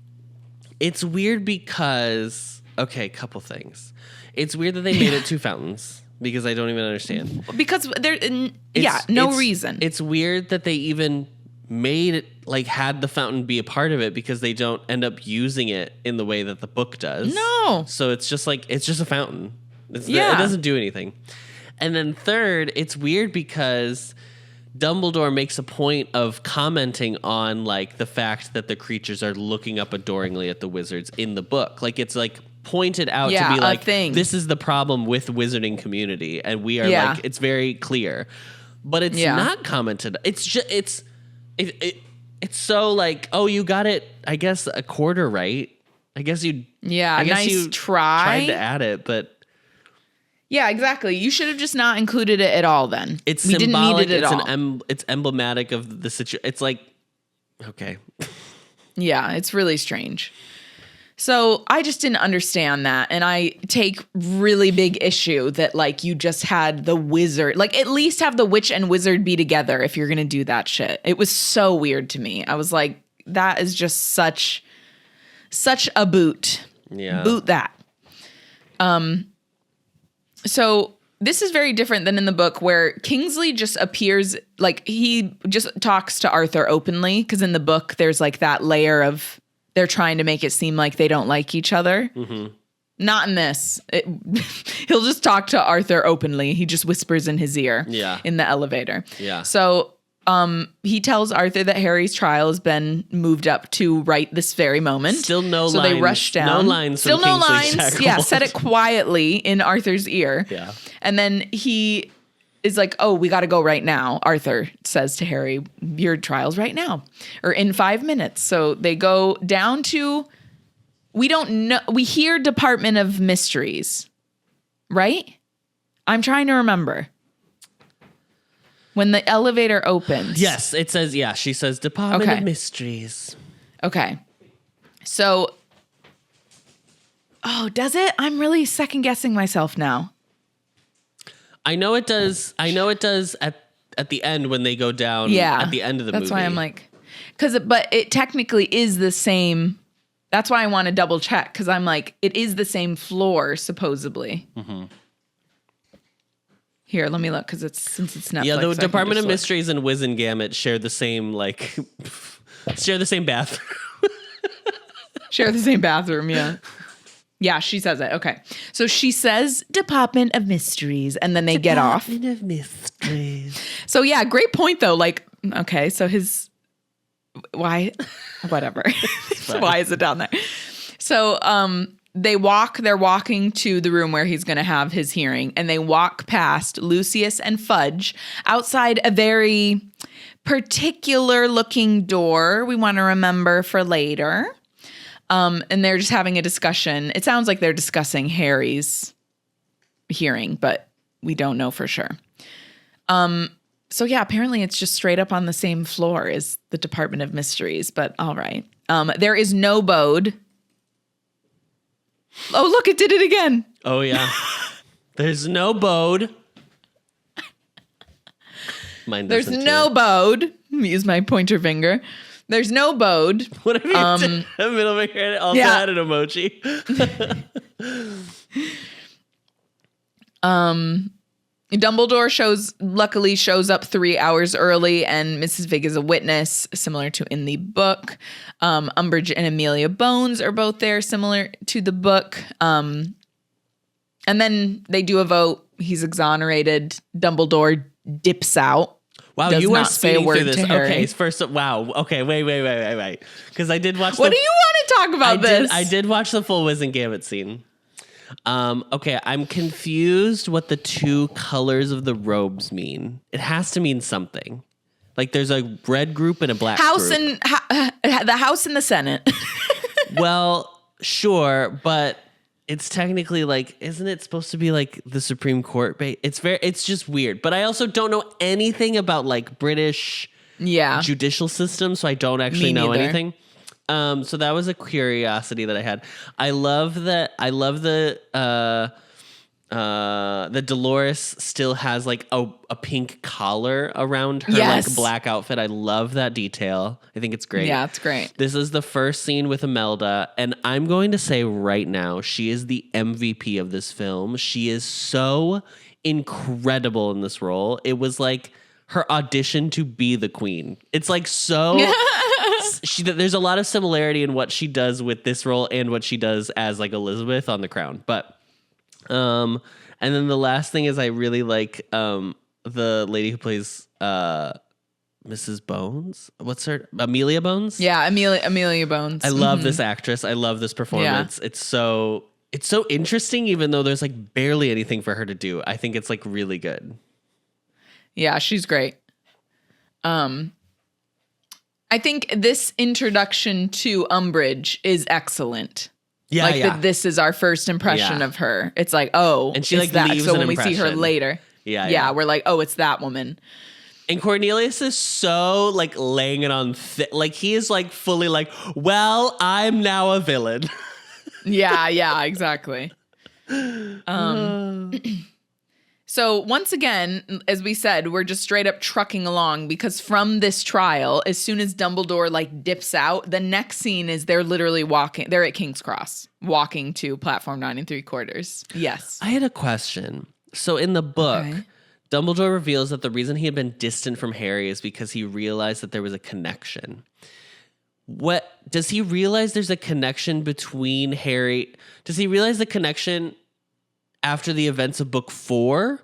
It's weird because, okay, couple things. It's weird that they made it two fountains. Because I don't even understand. Because no reason. It's weird that they even made it, like, had the fountain be a part of it because they don't end up using it in the way that the book does. No. So it's just like, it's just a fountain. It doesn't do anything. And then third, it's weird because Dumbledore makes a point of commenting on, like, the fact that the creatures are looking up adoringly at the wizards in the book. Like, it's like pointed out to be like, this is the problem with wizarding community, and we are like, it's very clear, but it's not commented. It's just it's so like, oh, you got it, I guess, a quarter right. I guess you tried to add it, but yeah, exactly. You should have just not included it at all. Then it's symbolic. Didn't need it at all. It's emblematic of the situation. It's like, okay, yeah, it's really strange. So I just didn't understand that. And I take really big issue that, like, you just had the wizard, like, at least have the witch and wizard be together if you're going to do that shit. It was so weird to me. I was like, that is just such a boot. Yeah. Boot that. So this is very different than in the book where Kingsley just appears, like, he just talks to Arthur openly. Because in the book, there's like that layer of, they're trying to make it seem like they don't like each other. Mm-hmm. Not in this. He'll just talk to Arthur openly. He just whispers in his ear in the elevator. Yeah. So he tells Arthur that Harry's trial has been moved up to right this very moment. Still no lines. So they rush down. No lines. Still no lines. Shacklebolt. Yeah, said it quietly in Arthur's ear. Yeah. And then he is like, oh, we got to go right now. Arthur says to Harry, your trial's right now, or in 5 minutes. So they go down to, we don't know, we hear Department of Mysteries, right? I'm trying to remember. When the elevator opens. Yes, it says, she says Department of Mysteries. Okay. So, does it? I'm really second guessing myself now. I know it does at the end when they go down at the end of the movie. That's why I'm like, but it technically is the same. That's why I want to double check, because I'm like, it is the same floor, supposedly. Mm-hmm. Here, let me look, because since it's Netflix. Yeah, the Department of Mysteries and Wizengamot share the same, like, share the same bathroom. Share the same bathroom, yeah. Yeah, she says it. Okay. So she says Department of Mysteries, and then they get off. Department of Mysteries. So yeah, great point though. Like, okay, so why, whatever. Why is it down there? So they're walking to the room where he's going to have his hearing, and they walk past Lucius and Fudge outside a very particular looking door we want to remember for later. And they're just having a discussion. It sounds like they're discussing Harry's hearing, but we don't know for sure. So yeah, apparently it's just straight up on the same floor as the Department of Mysteries, but all right. There is no Bode. Oh, look, it did it again. Oh, yeah. There's no Bode. There's no Bode. Use my pointer finger. There's no Bode. What if you did a middle finger and it also had an emoji? Dumbledore luckily shows up 3 hours early, and Mrs. Fig is a witness, similar to in the book. Umbridge and Amelia Bones are both there, similar to the book. And then they do a vote. He's exonerated. Dumbledore dips out. Wow, does you not are say a speeding word through this. to Harry. Okay, first, wow. Okay, wait. Because I did watch. What do you want to talk about this? I did watch the full Wiz and Gambit scene. Okay, I'm confused what the two colors of the robes mean. It has to mean something. Like there's a red group and a black group. The House and the Senate. Well, sure, but it's technically like, isn't it supposed to be like the Supreme Court? It's just weird. But I also don't know anything about like British judicial system, so I don't actually know anything. So that was a curiosity that I had. I love the Dolores still has like a pink collar around her like black outfit. I love that detail. I think it's great. Yeah, it's great. This is the first scene with Imelda, and I'm going to say right now, she is the MVP of this film. She is so incredible in this role. It was like her audition to be the queen. It's like so... there's a lot of similarity in what she does with this role and what she does as like Elizabeth on The Crown. But and then the last thing is I really like the lady who plays Mrs. Bones. What's her? Amelia Bones? Yeah, Amelia Bones. I love this actress. I love this performance. Yeah. It's so interesting, even though there's like barely anything for her to do. I think it's like really good. Yeah, she's great. I think this introduction to Umbridge is excellent. Yeah, like that this is our first impression of her. It's like, oh, and she like that. leaves So an when impression. we see her later, we're like, oh, it's that woman. And Cornelius is so like laying it on like he is like fully like, well, I'm now a villain. yeah, exactly. So once again, as we said, we're just straight up trucking along because from this trial, as soon as Dumbledore like dips out, the next scene is they're literally walking. They're at King's Cross, walking to platform 9 3/4. Yes. I had a question. So in the book, Dumbledore reveals that the reason he had been distant from Harry is because he realized that there was a connection. What does he realize? There's a connection between Harry. Does he realize the connection after the events of book 4,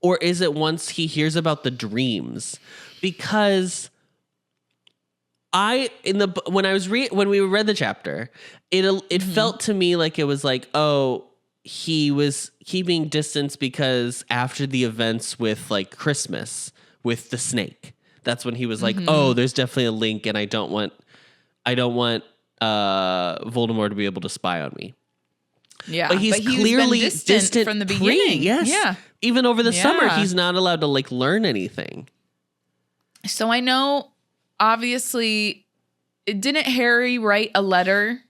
or is it once he hears about the dreams? Because when we read the chapter, it felt to me like it was like, oh, he was keeping distance because after the events with like Christmas with the snake, that's when he was like, oh, there's definitely a link, and I don't want Voldemort to be able to spy on me. Yeah, but he's clearly distant from the beginning. Yes. Yeah. Even over the summer, he's not allowed to like learn anything. So I know, obviously, didn't Harry write a letter,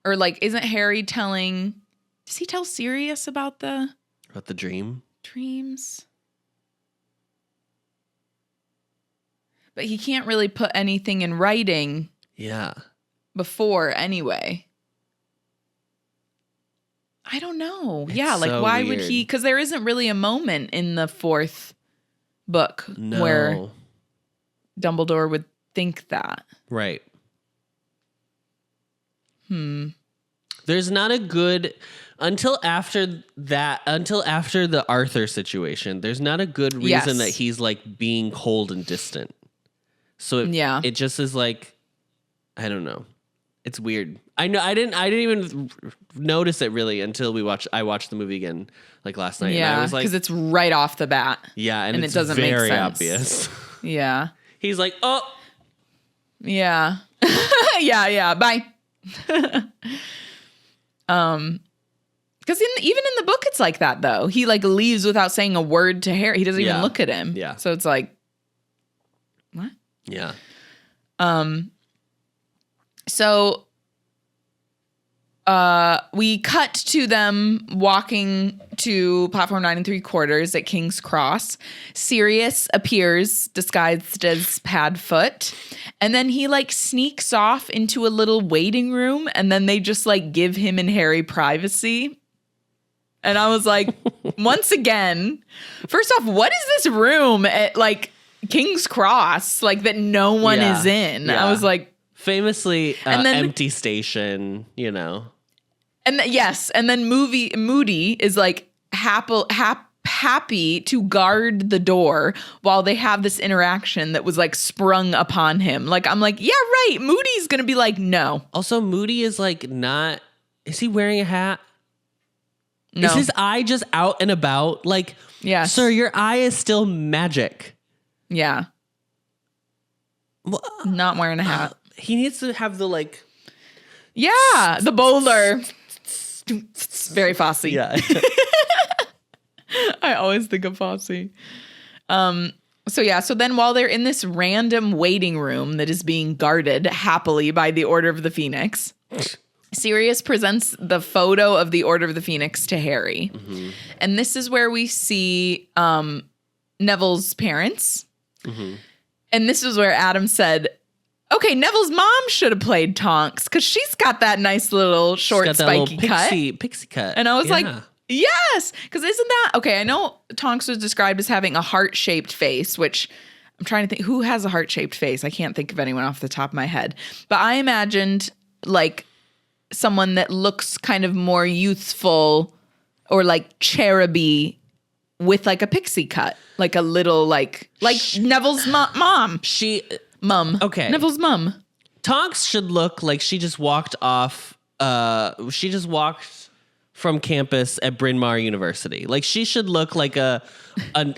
or like, isn't Harry telling? Does he tell Sirius about the dreams? But he can't really put anything in writing. Yeah. Before anyway. I don't know. It's like so why weird. would he? Because there isn't really a moment in the 4th book where Dumbledore would think that. Right. There's not a good until after the Arthur situation. There's not a good reason that he's like being cold and distant. So it just is like, I don't know. It's weird. I know I didn't even notice it really until I watched the movie again like last night. Yeah, and I was like, because it's right off the bat. Yeah, and it doesn't very make sense. obvious. Yeah. He's like, oh. Yeah. yeah. Bye. Because even in the book, it's like that though. He like leaves without saying a word to Harry. He doesn't even look at him. Yeah. So it's like, what? Yeah. So we cut to them walking to platform 9 3/4 at King's Cross. Sirius appears disguised as Padfoot, and then he like sneaks off into a little waiting room, and then they just like give him and Harry privacy. And I was like, once again, first off, what is this room at like King's Cross like that no one is in? Yeah. I was like, famously empty station, you know. And then Moody is like happy to guard the door while they have this interaction that was like sprung upon him. Like, I'm like, yeah, right. Moody's going to be like, no. Also, Moody is like not, is he wearing a hat? No. Is his eye just out and about? Like, yes. Sir, your eye is still magic. Yeah. Well, not wearing a hat. He needs to have the like. Yeah, the bowler. Very Fosse. Yeah. I always think of Fosse. So then while they're in this random waiting room that is being guarded happily by the Order of the Phoenix, Sirius presents the photo of the Order of the Phoenix to Harry. Mm-hmm. And this is where we see Neville's parents. Mm-hmm. And this is where Adam said, okay, Neville's mom should have played Tonks because she's got that nice little short spiky cut. Pixie cut. And I was like, yes, because isn't that, okay, I know Tonks was described as having a heart-shaped face, which I'm trying to think, who has a heart-shaped face? I can't think of anyone off the top of my head. But I imagined like someone that looks kind of more youthful or like cheruby with like a pixie cut, like a little like Neville's mom. Mum. Okay. Neville's mum. Tonks should look like she just walked off. She just walked from campus at Bryn Mawr University. Like she should look like an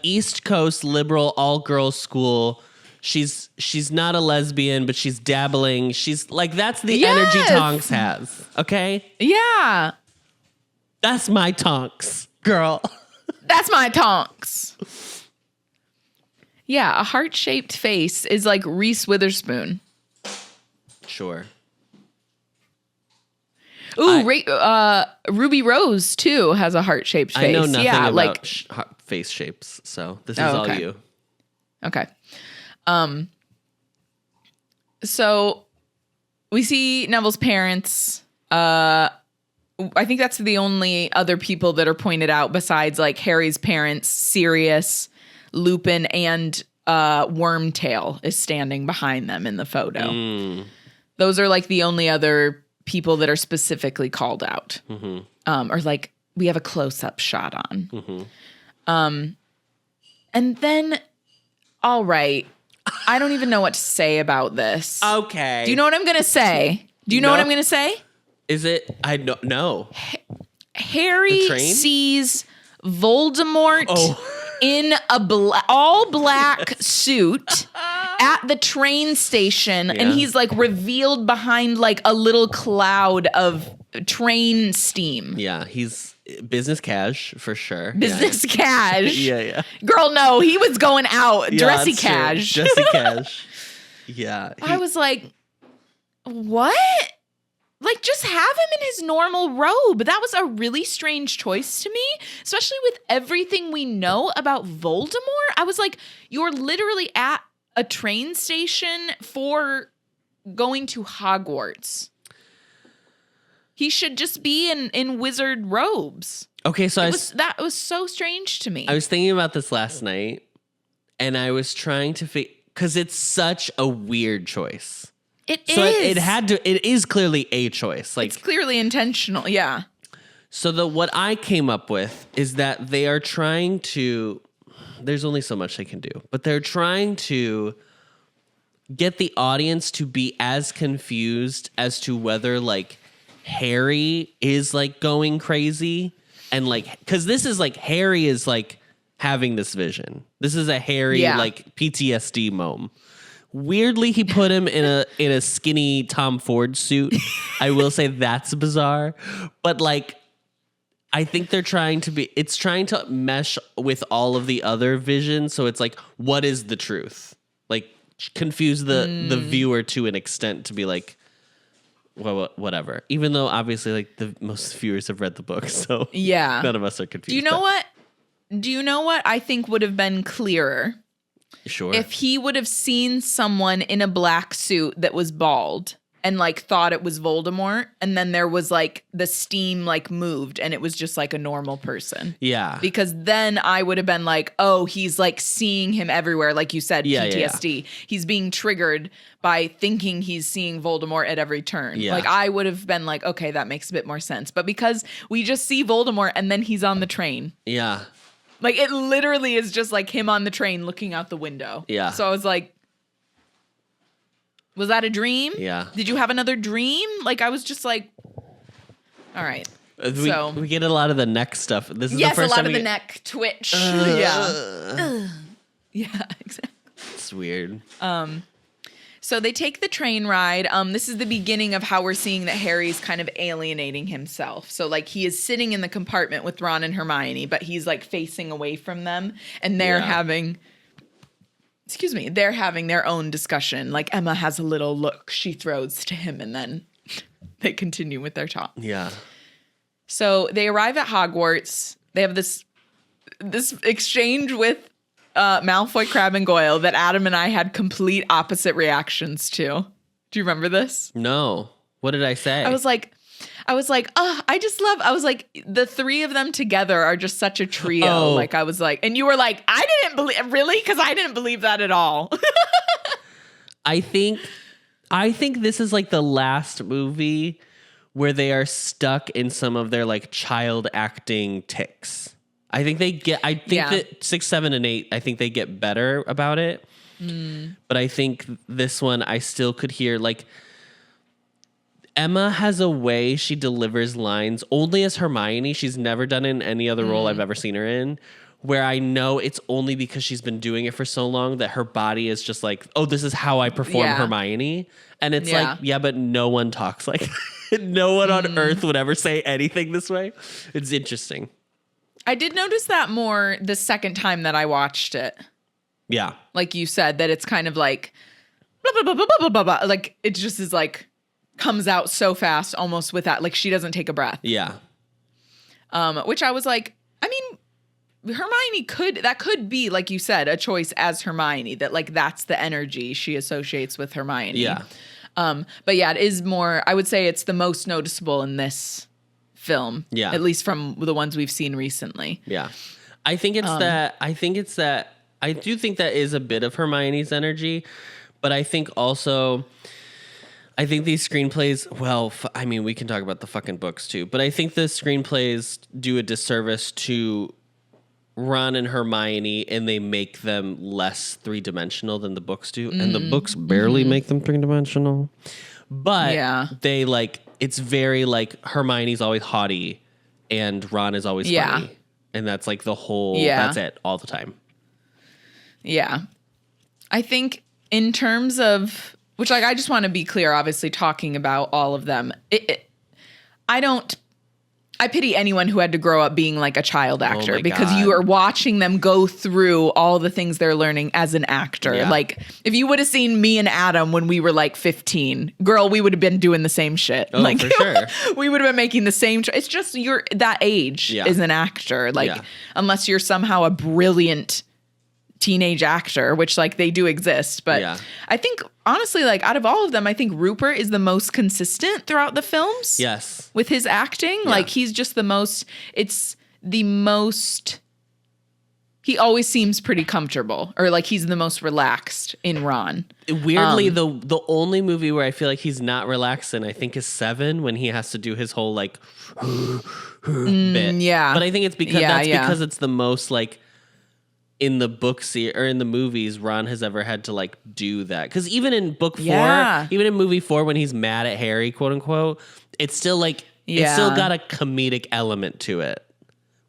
East Coast liberal all girls school. She's not a lesbian, but she's dabbling. She's like that's the energy Tonks has. Okay. Yeah. That's my Tonks, girl. That's my Tonks. Yeah, a heart-shaped face is like Reese Witherspoon. Sure. Ooh, Ruby Rose, too, has a heart-shaped face. I know nothing about like face shapes, so this is all you. Okay. So we see Neville's parents. I think that's the only other people that are pointed out besides like Harry's parents, Sirius, Lupin, and Wormtail is standing behind them in the photo. Those are like the only other people that are specifically called out. Mm-hmm. Or like we have a close-up shot on. Mm-hmm. And then, all right, I don't even know what to say about this. Okay. Do you know what I'm going to say? Do you know what I'm going to say? Is it? I don't know. Harry sees Voldemort in a all black suit at the train station, and he's like revealed behind like a little cloud of train steam. Yeah, he's business cash for sure. Business cash. Yeah. Girl, no, he was going out. Dressy cash. Dressy cash. Yeah. I was like, what? Like, just have him in his normal robe. That was a really strange choice to me, especially with everything we know about Voldemort. I was like, you're literally at a train station for going to Hogwarts. He should just be in wizard robes. Okay, so that was so strange to me. I was thinking about this last night, and I was trying to figure, because it's such a weird choice. It is clearly a choice. Like it's clearly intentional, yeah. So what I came up with is that they are trying to, there's only so much they can do, but they're trying to get the audience to be as confused as to whether like Harry is like going crazy and like, because this is like Harry is like having this vision. This is a Harry like PTSD moment. Weirdly, he put him in a skinny Tom Ford suit. I will say that's bizarre. But like, I think they're trying to mesh with all of the other visions. So it's like, what is the truth? Like confuse the viewer to an extent to be like, well, whatever. Even though obviously like the most viewers have read the book. So yeah, none of us are confused. Do you know what I think would have been clearer? Sure. If he would have seen someone in a black suit that was bald and like thought it was Voldemort, and then there was like the steam like moved and it was just like a normal person. Yeah. Because then I would have been like, oh, he's like seeing him everywhere. Like you said, PTSD. Yeah. He's being triggered by thinking he's seeing Voldemort at every turn. Yeah. Like I would have been like, okay, that makes a bit more sense. But because we just see Voldemort and then he's on the train. Yeah. Like, it literally is just like him on the train looking out the window. Yeah. So I was like, was that a dream? Yeah. Did you have another dream? Like, I was just like, all right. We get a lot of the neck stuff. This is yes, the first a lot time of the neck twitch. Yeah. Yeah, exactly. It's weird. So they take the train ride. This is the beginning of how we're seeing that Harry's kind of alienating himself. So like he is sitting in the compartment with Ron and Hermione, but he's like facing away from them, and they're having their own discussion. Like Emma has a little look she throws to him, and then they continue with their talk. Yeah. So they arrive at Hogwarts. They have this exchange with Malfoy, Crabbe, and Goyle that Adam and I had complete opposite reactions to. Do you remember this? No. What did I say? I was like, oh, I was like, the three of them together are just such a trio. Oh. Like, I was like, and you were like, I didn't believe, really? Because I didn't believe that at all. I think this is like the last movie where they are stuck in some of their like child acting tics. I think that 6, 7, and 8, I think they get better about it. But I think this one, I still could hear like Emma has a way she delivers lines only as Hermione. She's never done it in any other role I've ever seen her in, where I know it's only because she's been doing it for so long that her body is just like, oh, this is how I perform Hermione. And it's like, yeah, but no one talks like no one on earth would ever say anything this way. It's interesting. I did notice that more the second time that I watched it. Yeah. Like you said, that it's kind of like blah, blah, blah, blah, blah, blah, blah. Like it just is like comes out so fast almost without, like she doesn't take a breath. Yeah. Which I was like, I mean, Hermione could be, like you said, a choice as Hermione, that like that's the energy she associates with Hermione. Yeah. But yeah, it is more, I would say it's the most noticeable in this film. Yeah. At least from the ones we've seen recently. Yeah. I think it's that I do think that is a bit of Hermione's energy, but I think also these screenplays, well, I mean, we can talk about the fucking books too, but I think the screenplays do a disservice to Ron and Hermione, and they make them less three-dimensional than the books do. And the books barely make them three-dimensional. But they like, it's very like Hermione's always haughty and Ron is always funny. And that's like the whole, that's it all the time. Yeah. I think in terms of, which like I just want to be clear, obviously talking about all of them, I pity anyone who had to grow up being like a child actor because you are watching them go through all the things they're learning as an actor. Yeah. Like if you would have seen me and Adam when we were like 15, girl, we would have been doing the same shit. Oh, like, for sure. We would have been making the same. It's just you're that age as an actor. Like unless you're somehow a brilliant teenage actor, which like they do exist. But I think honestly, like out of all of them, I think Rupert is the most consistent throughout the films. Yes. With his acting. Yeah. Like he's just the most, he always seems pretty comfortable, or like he's the most relaxed in Ron. Weirdly, the only movie where I feel like he's not relaxed in, I think, is 7, when he has to do his whole like bit. Yeah. But I think it's because because it's the most like in the books or in the movies Ron has ever had to like do that. Because even in book 4, even in movie 4, when he's mad at Harry, quote unquote, it's still like it's still got a comedic element to it.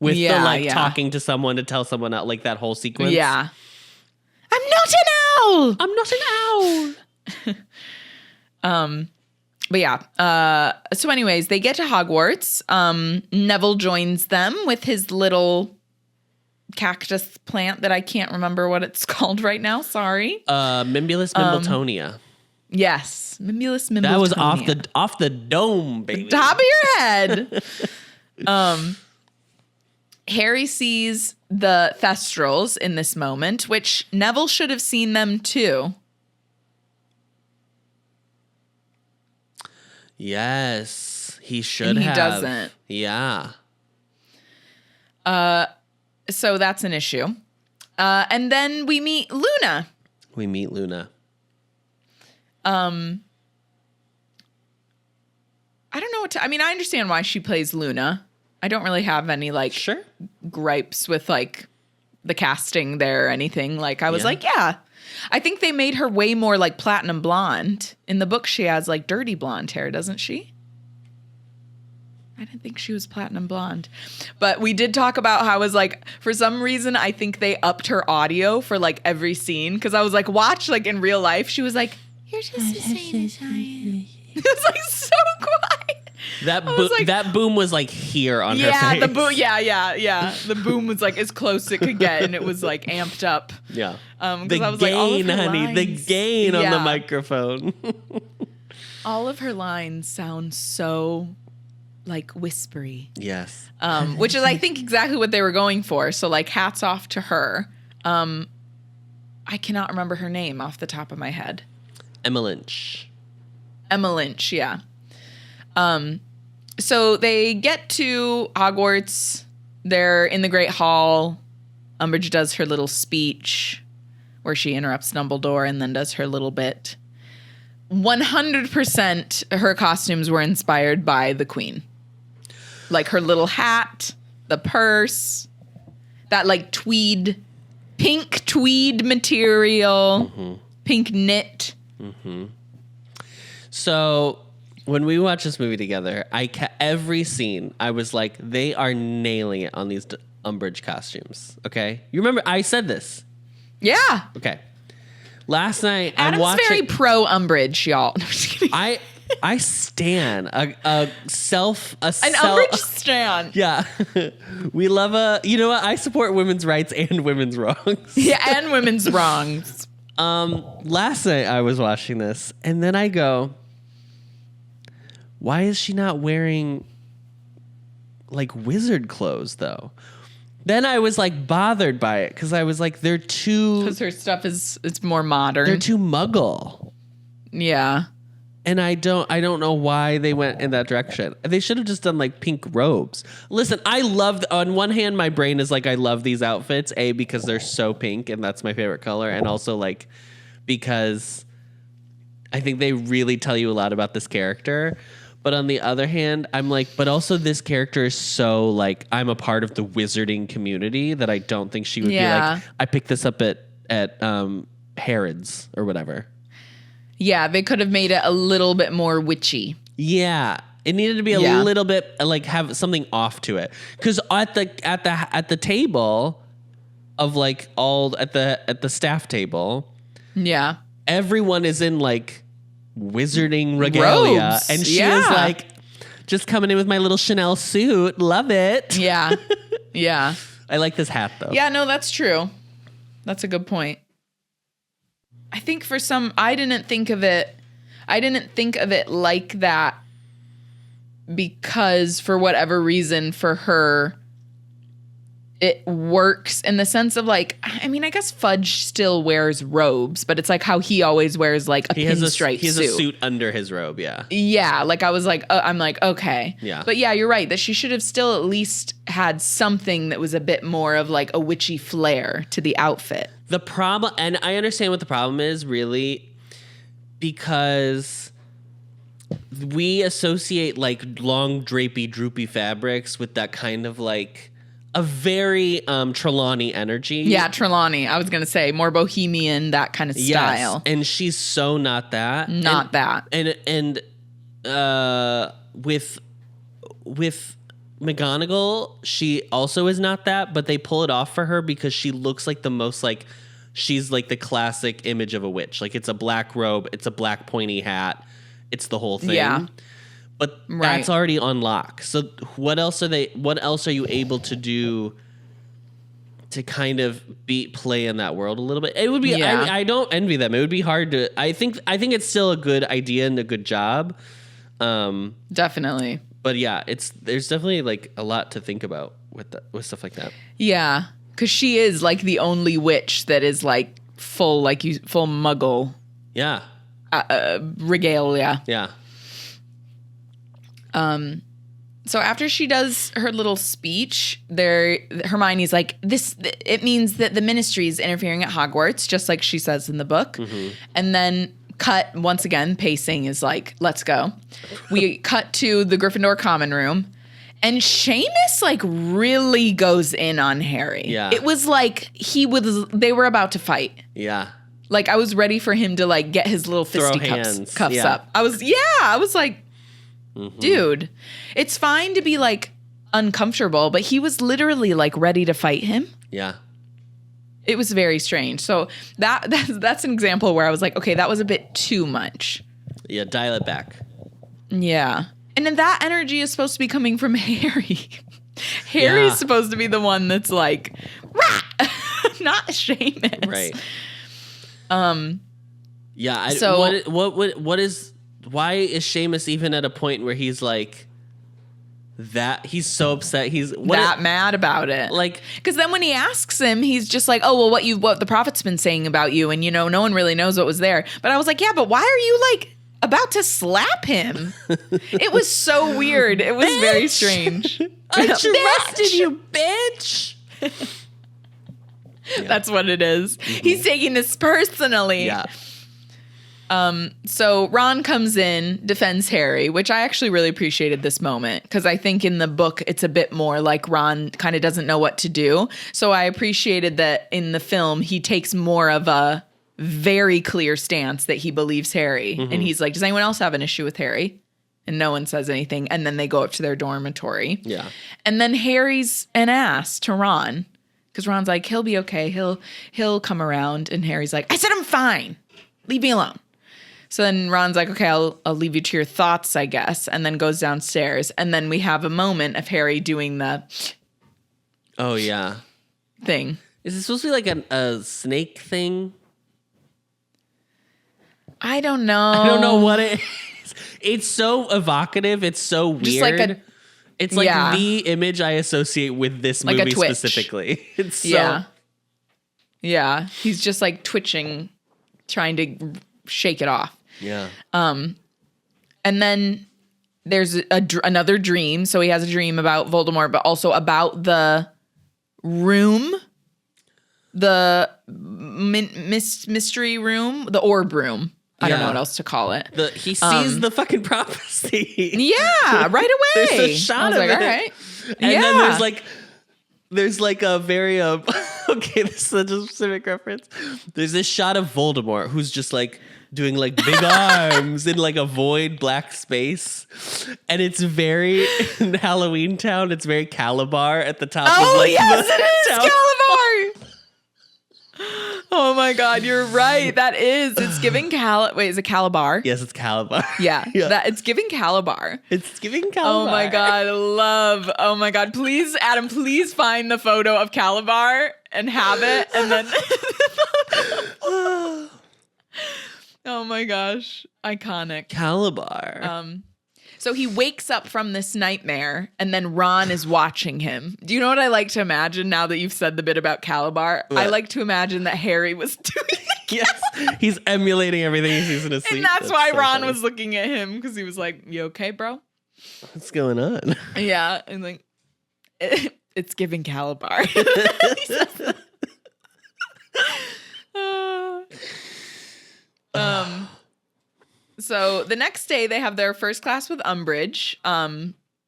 With the like talking to someone to tell someone out, like that whole sequence. Yeah. I'm not an owl. I'm not an owl. But yeah. So anyways, they get to Hogwarts. Neville joins them with his little cactus plant that I can't remember what it's called right now. Sorry. Mimbulus Mimbletonia. Yes. Mimbulus Mimbletonia. That was off the dome, baby. The top of your head. Harry sees the Thestrals in this moment, which Neville should have seen them too. Yes, he should have. He doesn't. Yeah. So that's an issue. And then we meet Luna. I don't know I understand why she plays Luna. I don't really have any like gripes with like the casting there or anything. Like, I was like, yeah. I think they made her way more like platinum blonde. In the book, she has like dirty blonde hair, doesn't she? I didn't think she was platinum blonde. But we did talk about how I was like, for some reason, I think they upped her audio for like every scene. Because I was like, watch, like in real life, she was like, you're just the same as I am. It was like so quiet. That boom was like here on her face. The boom. Yeah. The boom was like as close as it could get, and it was like amped up. Yeah. The I was gain, like, honey. Lines, the gain on the microphone. All of her lines sound so like whispery. Yes. Which is, I think, exactly what they were going for. So like, hats off to her. I cannot remember her name off the top of my head. Emma Lynch, yeah. So they get to Hogwarts. They're in the Great Hall. Umbridge does her little speech where she interrupts Dumbledore and then does her little bit. 100% her costumes were inspired by the Queen. Like her little hat, the purse, that like pink tweed material, pink knit. Mm-hmm. So when we watched this movie together, every scene, I was like, they are nailing it on these Umbridge costumes. Okay? You remember I said this? Yeah. Okay. Last night, Adam's I'm watching. Very pro Umbridge, y'all. No, just kidding. I stan an Umbridge stan. Yeah, we love you know what? I support women's rights and women's wrongs. Yeah, and women's wrongs. Last night I was watching this, and then I go, why is she not wearing like wizard clothes though? Then I was like bothered by it because I was like, they're too. Because her stuff it's more modern. They're too Muggle. Yeah. And I don't know why they went in that direction. They should have just done like pink robes. Listen, I love, on one hand, my brain is like, I love these outfits, because they're so pink and that's my favorite color. And also like, because I think they really tell you a lot about this character. But on the other hand, I'm like, but also this character is so like, I'm a part of the wizarding community that I don't think she would be like, I picked this up at Harrods or whatever. Yeah, they could have made it a little bit more witchy. Yeah, it needed to be a little bit like have something off to it. Because at the table of like at the staff table, everyone is in like wizarding regalia, robes. And she is like just coming in with my little Chanel suit. Love it. Yeah, yeah. I like this hat though. Yeah, no, that's true. That's a good point. I think I didn't think of it like that because for whatever reason for her, it works in the sense of like, I mean, I guess Fudge still wears robes, but it's like how he always wears like a pinstripe suit. He has a suit under his robe, yeah. Yeah, like I was like, I'm like, okay. Yeah. But yeah, you're right, that she should have still at least had something that was a bit more of like a witchy flair to the outfit. The problem, and I understand what the problem is, really, because we associate like long, drapey, droopy fabrics with that kind of like a very Trelawney energy. Yeah, Trelawney. I was going to say more bohemian, that kind of style. Yes, and she's so not that. Not that. And with McGonagall, she also is not that, but they pull it off for her because she looks like the most like she's like the classic image of a witch. Like it's a black robe, it's a black pointy hat, it's the whole thing. Yeah. But that's already on lock. So what else are you able to do to kind of play in that world a little bit? It would be I don't envy them. It would be hard to I think it's still a good idea and a good job. Definitely. But yeah, there's definitely like a lot to think about with stuff like that. Yeah, because she is like the only witch that is like full Muggle. Yeah. Regalia. Yeah. So after she does her little speech, Hermione's like, it means that the ministry is interfering at Hogwarts, just like she says in the book. Mm-hmm. And then cut, once again, pacing is like, let's go. We cut to the Gryffindor common room, And Seamus like really goes in on Harry. Yeah. It was like they were about to fight. Yeah. Like I was ready for him to like get his little fisticuffs up. I was like, dude, it's fine to be like uncomfortable, but he was literally like ready to fight him. Yeah. It was very strange. So that's an example where I was like, okay, that was a bit too much. Yeah, dial it back. Yeah. And then that energy is supposed to be coming from Harry. Harry's supposed to be the one that's like, rah! Not Seamus. Right. Yeah. So what is? Why is Seamus even at a point where he's like that? He's so upset. He's mad about it. Like, because then when he asks him, he's just like, "Oh, well, what the prophet's been saying about you, and no one really knows what was there." But I was like, "Yeah, but why are you like about to slap him?" It was so weird. It was very strange. I trusted you, bitch. That's what it is. Mm-hmm. He's taking this personally. Yeah. So Ron comes in, defends Harry, which I actually really appreciated this moment because I think in the book it's a bit more like Ron kind of doesn't know what to do. So I appreciated that in the film he takes more of a very clear stance that he believes Harry. Mm-hmm. And he's like, does anyone else have an issue with Harry? And no one says anything. And then they go up to their dormitory. Yeah. And then Harry's an ass to Ron because Ron's like, he'll be okay. He'll come around. And Harry's like, I said I'm fine. Leave me alone. So then Ron's like, okay, I'll leave you to your thoughts, I guess. And then goes downstairs. And then we have a moment of Harry doing the oh, yeah. thing. Is it supposed to be like a snake thing? I don't know. I don't know what it is. It's so evocative. It's so weird. Just like it's like the image I associate with this like movie specifically. It's so... Yeah. He's just like twitching, trying to shake it off. Yeah. And then there's another dream. So he has a dream about Voldemort, but also about the room, the mystery room, the orb room. I don't know what else to call it. He sees the fucking prophecy. Yeah, right away. There's a shot of it. All right. And then there's like a very okay, this is such a specific reference. There's this shot of Voldemort who's just like doing like big arms in like a void black space. And it's very in Halloween Town, it's very Calabar at the top of like yes, the it is town. Calabar. Oh my God, you're right. That is. It's giving Wait, is it Calabar? Yes, it's Calabar. Yeah. It's giving Calabar. It's giving Calabar. Oh my God, Oh my God, please, Adam, please find the photo of Calabar and have it, and then. Oh my gosh, iconic. Calabar. So he wakes up from this nightmare and then Ron is watching him. Do you know what I like to imagine now that you've said the bit about Calabar? What? I like to imagine that Harry was doing it. Yes, he's emulating everything he sees in his sleep. And that's why so Ron was looking at him because he was like, you okay, bro? What's going on? Yeah, and like, it's giving Calabar. So the next day they have their first class with Umbridge,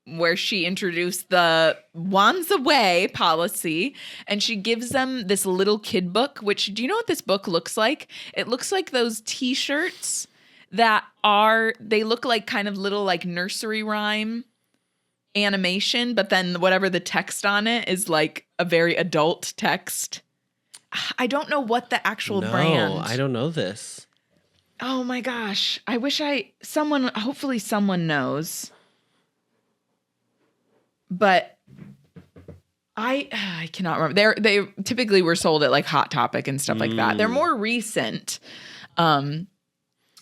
where she introduced the wands away policy, and she gives them this little kid book, which, do you know what this book looks like? It looks like those t-shirts that they look like kind of little like nursery rhyme animation, but then whatever the text on it is like a very adult text. I don't know what the actual brand. No, I don't know this. Oh my gosh. I wish hopefully someone knows. But I cannot remember. They typically were sold at like Hot Topic and stuff like that. They're more recent. But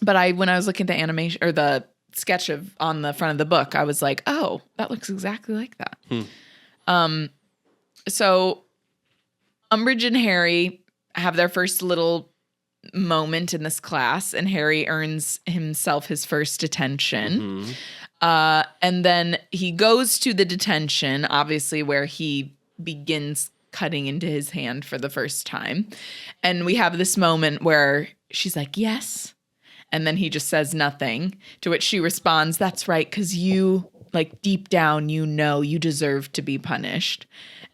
when I was looking at the animation or the sketch on the front of the book, I was like, oh, that looks exactly like that. So Umbridge and Harry have their first little moment in this class, and Harry earns himself his first detention. And then he goes to the detention, obviously, where he begins cutting into his hand for the first time. And we have this moment where she's like, yes. And then he just says nothing, to which she responds, that's right, because you like deep down, you know, you deserve to be punished.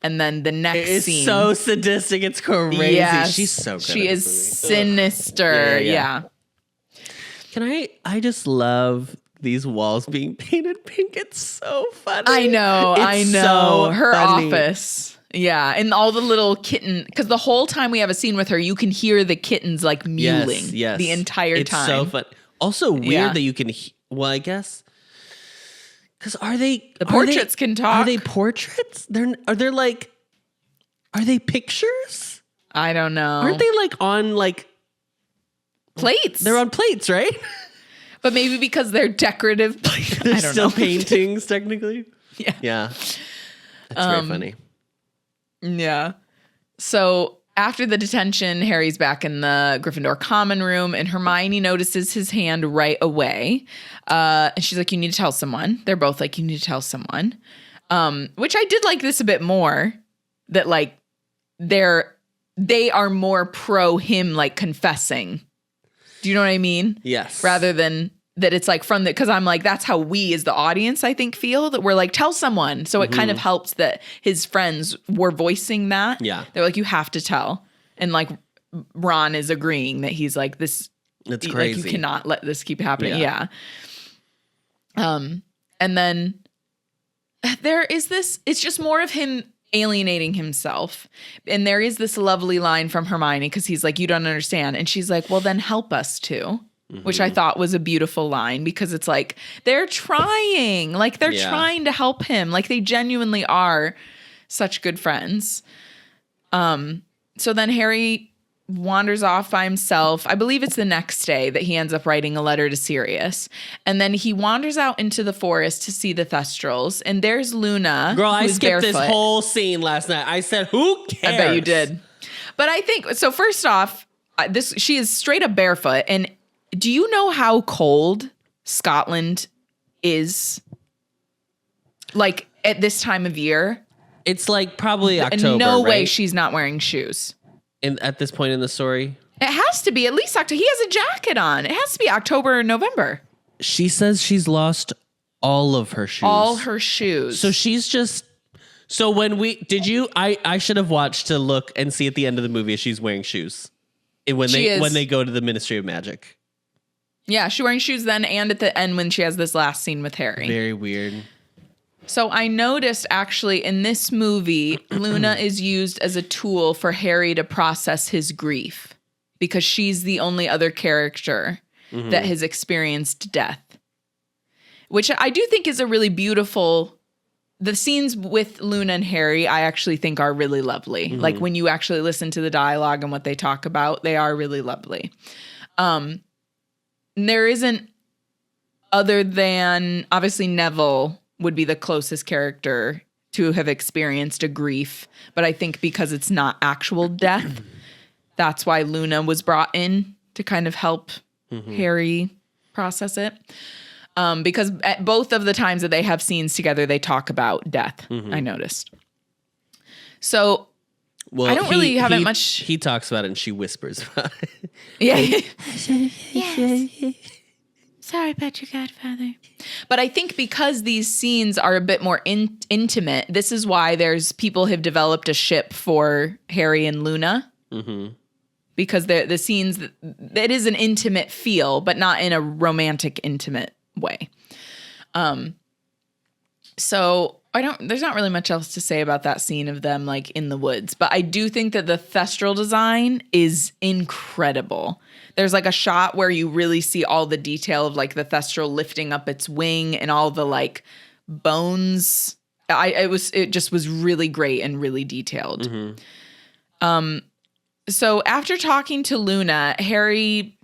And then the next scene. It's so sadistic. It's crazy. Yes, she's so good. She is sinister. Yeah. Can I just love these walls being painted pink. It's so funny. I know. So her funny. office. Yeah. And all the little kitten, because the whole time we have a scene with her, you can hear the kittens like mewling the entire time. It's so fun. Also weird that you can, well, I guess. Because the portraits can talk. Are they portraits? Are they pictures? I don't know. Aren't they like on like plates? They're on plates, right? But maybe because they're decorative plates. They're still paintings, technically. Yeah. Yeah. That's very funny. Yeah. So after the detention, Harry's back in the Gryffindor common room, and Hermione notices his hand right away. And she's like, you need to tell someone. They're both like, you need to tell someone. Which I did like this a bit more, that like they are more pro him like confessing. Do you know what I mean? Yes. Rather than that it's like from the, because I'm like, that's how we as the audience, I think, feel that we're like, tell someone. So it kind of helps that his friends were voicing that. Yeah. They're like, you have to tell. And like Ron is agreeing that he's like, this, it's crazy. Like, you cannot let this keep happening. Yeah. And then there is this, it's just more of him alienating himself. And there is this lovely line from Hermione because he's like, you don't understand. And she's like, well, then help us too. Which I thought was a beautiful line because it's like, they're trying. Like, they're trying to help him. Like, they genuinely are such good friends. So then Harry wanders off by himself. I believe it's the next day that he ends up writing a letter to Sirius. And then he wanders out into the forest to see the Thestrals. And there's Luna. Girl, I skipped barefoot. This whole scene last night. I said, who cares? I bet you did. But I think, so first off, she is straight up barefoot. And do you know how cold Scotland is? Like at this time of year? It's like probably October, no way right? she's not wearing shoes. At this point in the story? It has to be at least October. He has a jacket on. It has to be October or November. She says she's lost all of her shoes. All her shoes. So she's just... So when I should have watched to look and see at the end of the movie if she's wearing shoes. When they go to the Ministry of Magic. Yeah, she's wearing shoes then and at the end when she has this last scene with Harry. Very weird. So I noticed actually in this movie, Luna is used as a tool for Harry to process his grief because she's the only other character that has experienced death, which I do think is a really beautiful... The scenes with Luna and Harry, I actually think are really lovely. Like when you actually listen to the dialogue and what they talk about, they are really lovely. There isn't, other than obviously Neville would be the closest character to have experienced a grief. But I think because it's not actual death, that's why Luna was brought in to kind of help Harry process it. Because at both of the times that they have scenes together, they talk about death, I noticed. So well, I don't really have much. He talks about it and she whispers about it. Yeah. Yes. Sorry about your godfather. But I think because these scenes are a bit more intimate, this is why people have developed a ship for Harry and Luna. Because the scenes, it is an intimate feel, but not in a romantic, intimate way. So there's not really much else to say about that scene of them like in the woods, but I do think that the Thestral design is incredible. There's like a shot where you really see all the detail of like the Thestral lifting up its wing and all the like bones. It just was really great and really detailed. So after talking to Luna, Harry,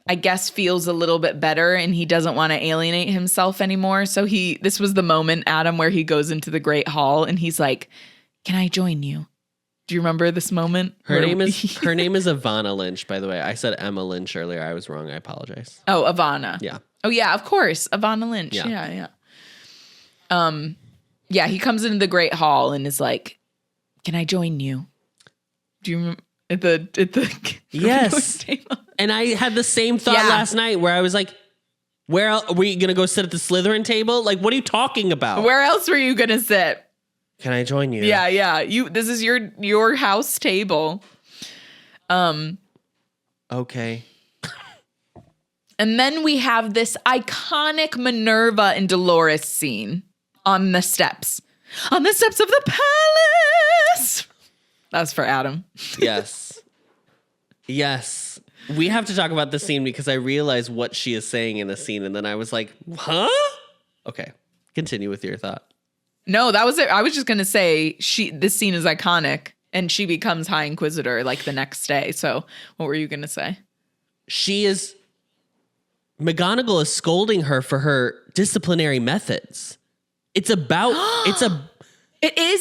I guess, feels a little bit better and he doesn't want to alienate himself anymore. So this was the moment, Adam, where he goes into the Great Hall and he's like, can I join you? Do you remember this moment? Her name is Ivana Lynch, by the way. I said Emma Lynch earlier. I was wrong. I apologize. Oh, Ivana. Yeah. Oh, yeah, of course. Ivana Lynch. Yeah. Yeah, he comes into the Great Hall and is like, can I join you? Do you remember? At the yes. And I had the same thought last night where I was like, Where else are we gonna go sit at the Slytherin table? Like, what are you talking about? Where else were you gonna sit? Can I join you? Yeah. This is your house table. Okay. And then we have this iconic Minerva and Dolores scene on the steps. On the steps of the palace. That's for Adam. Yes. Yes. We have to talk about this scene because I realized what she is saying in the scene. And then I was like, huh? Okay. Continue with your thought. No, that was it. I was just going to say this scene is iconic and she becomes High Inquisitor like the next day. So what were you going to say? McGonagall is scolding her for her disciplinary methods. It is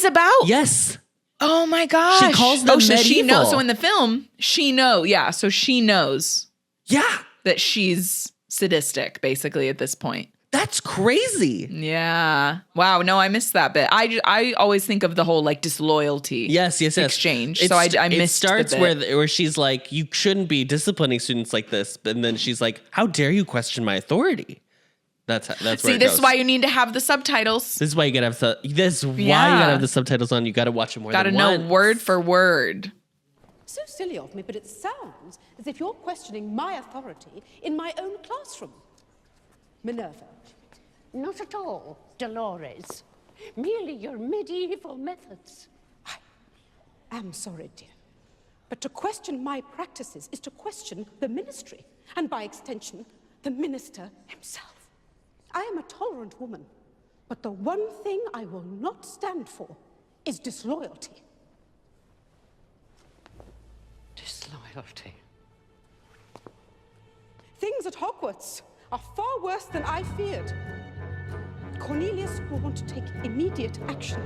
about. Yes. Oh my gosh. She calls them medieval. She knows. So in the film, she knows. Yeah. So she knows. Yeah. That she's sadistic basically at this point. That's crazy. Yeah. Wow. No, I missed that bit. I always think of the whole like disloyalty. Yes. Exchange. So I missed. It starts where she's like, you shouldn't be disciplining students like this, and then she's like, how dare you question my authority? That's where it goes. This is why you need to have the subtitles. This is why you gotta have you gotta have the subtitles on. You gotta watch it more than once. Gotta know word for word. So silly of me, but it sounds as if you're questioning my authority in my own classroom. Minerva. Not at all, Dolores. Merely your medieval methods. I am sorry, dear. But to question my practices is to question the ministry, and by extension, the minister himself. I am a tolerant woman, but the one thing I will not stand for is disloyalty. Disloyalty? Things at Hogwarts are far worse than I feared. Cornelius will want to take immediate action.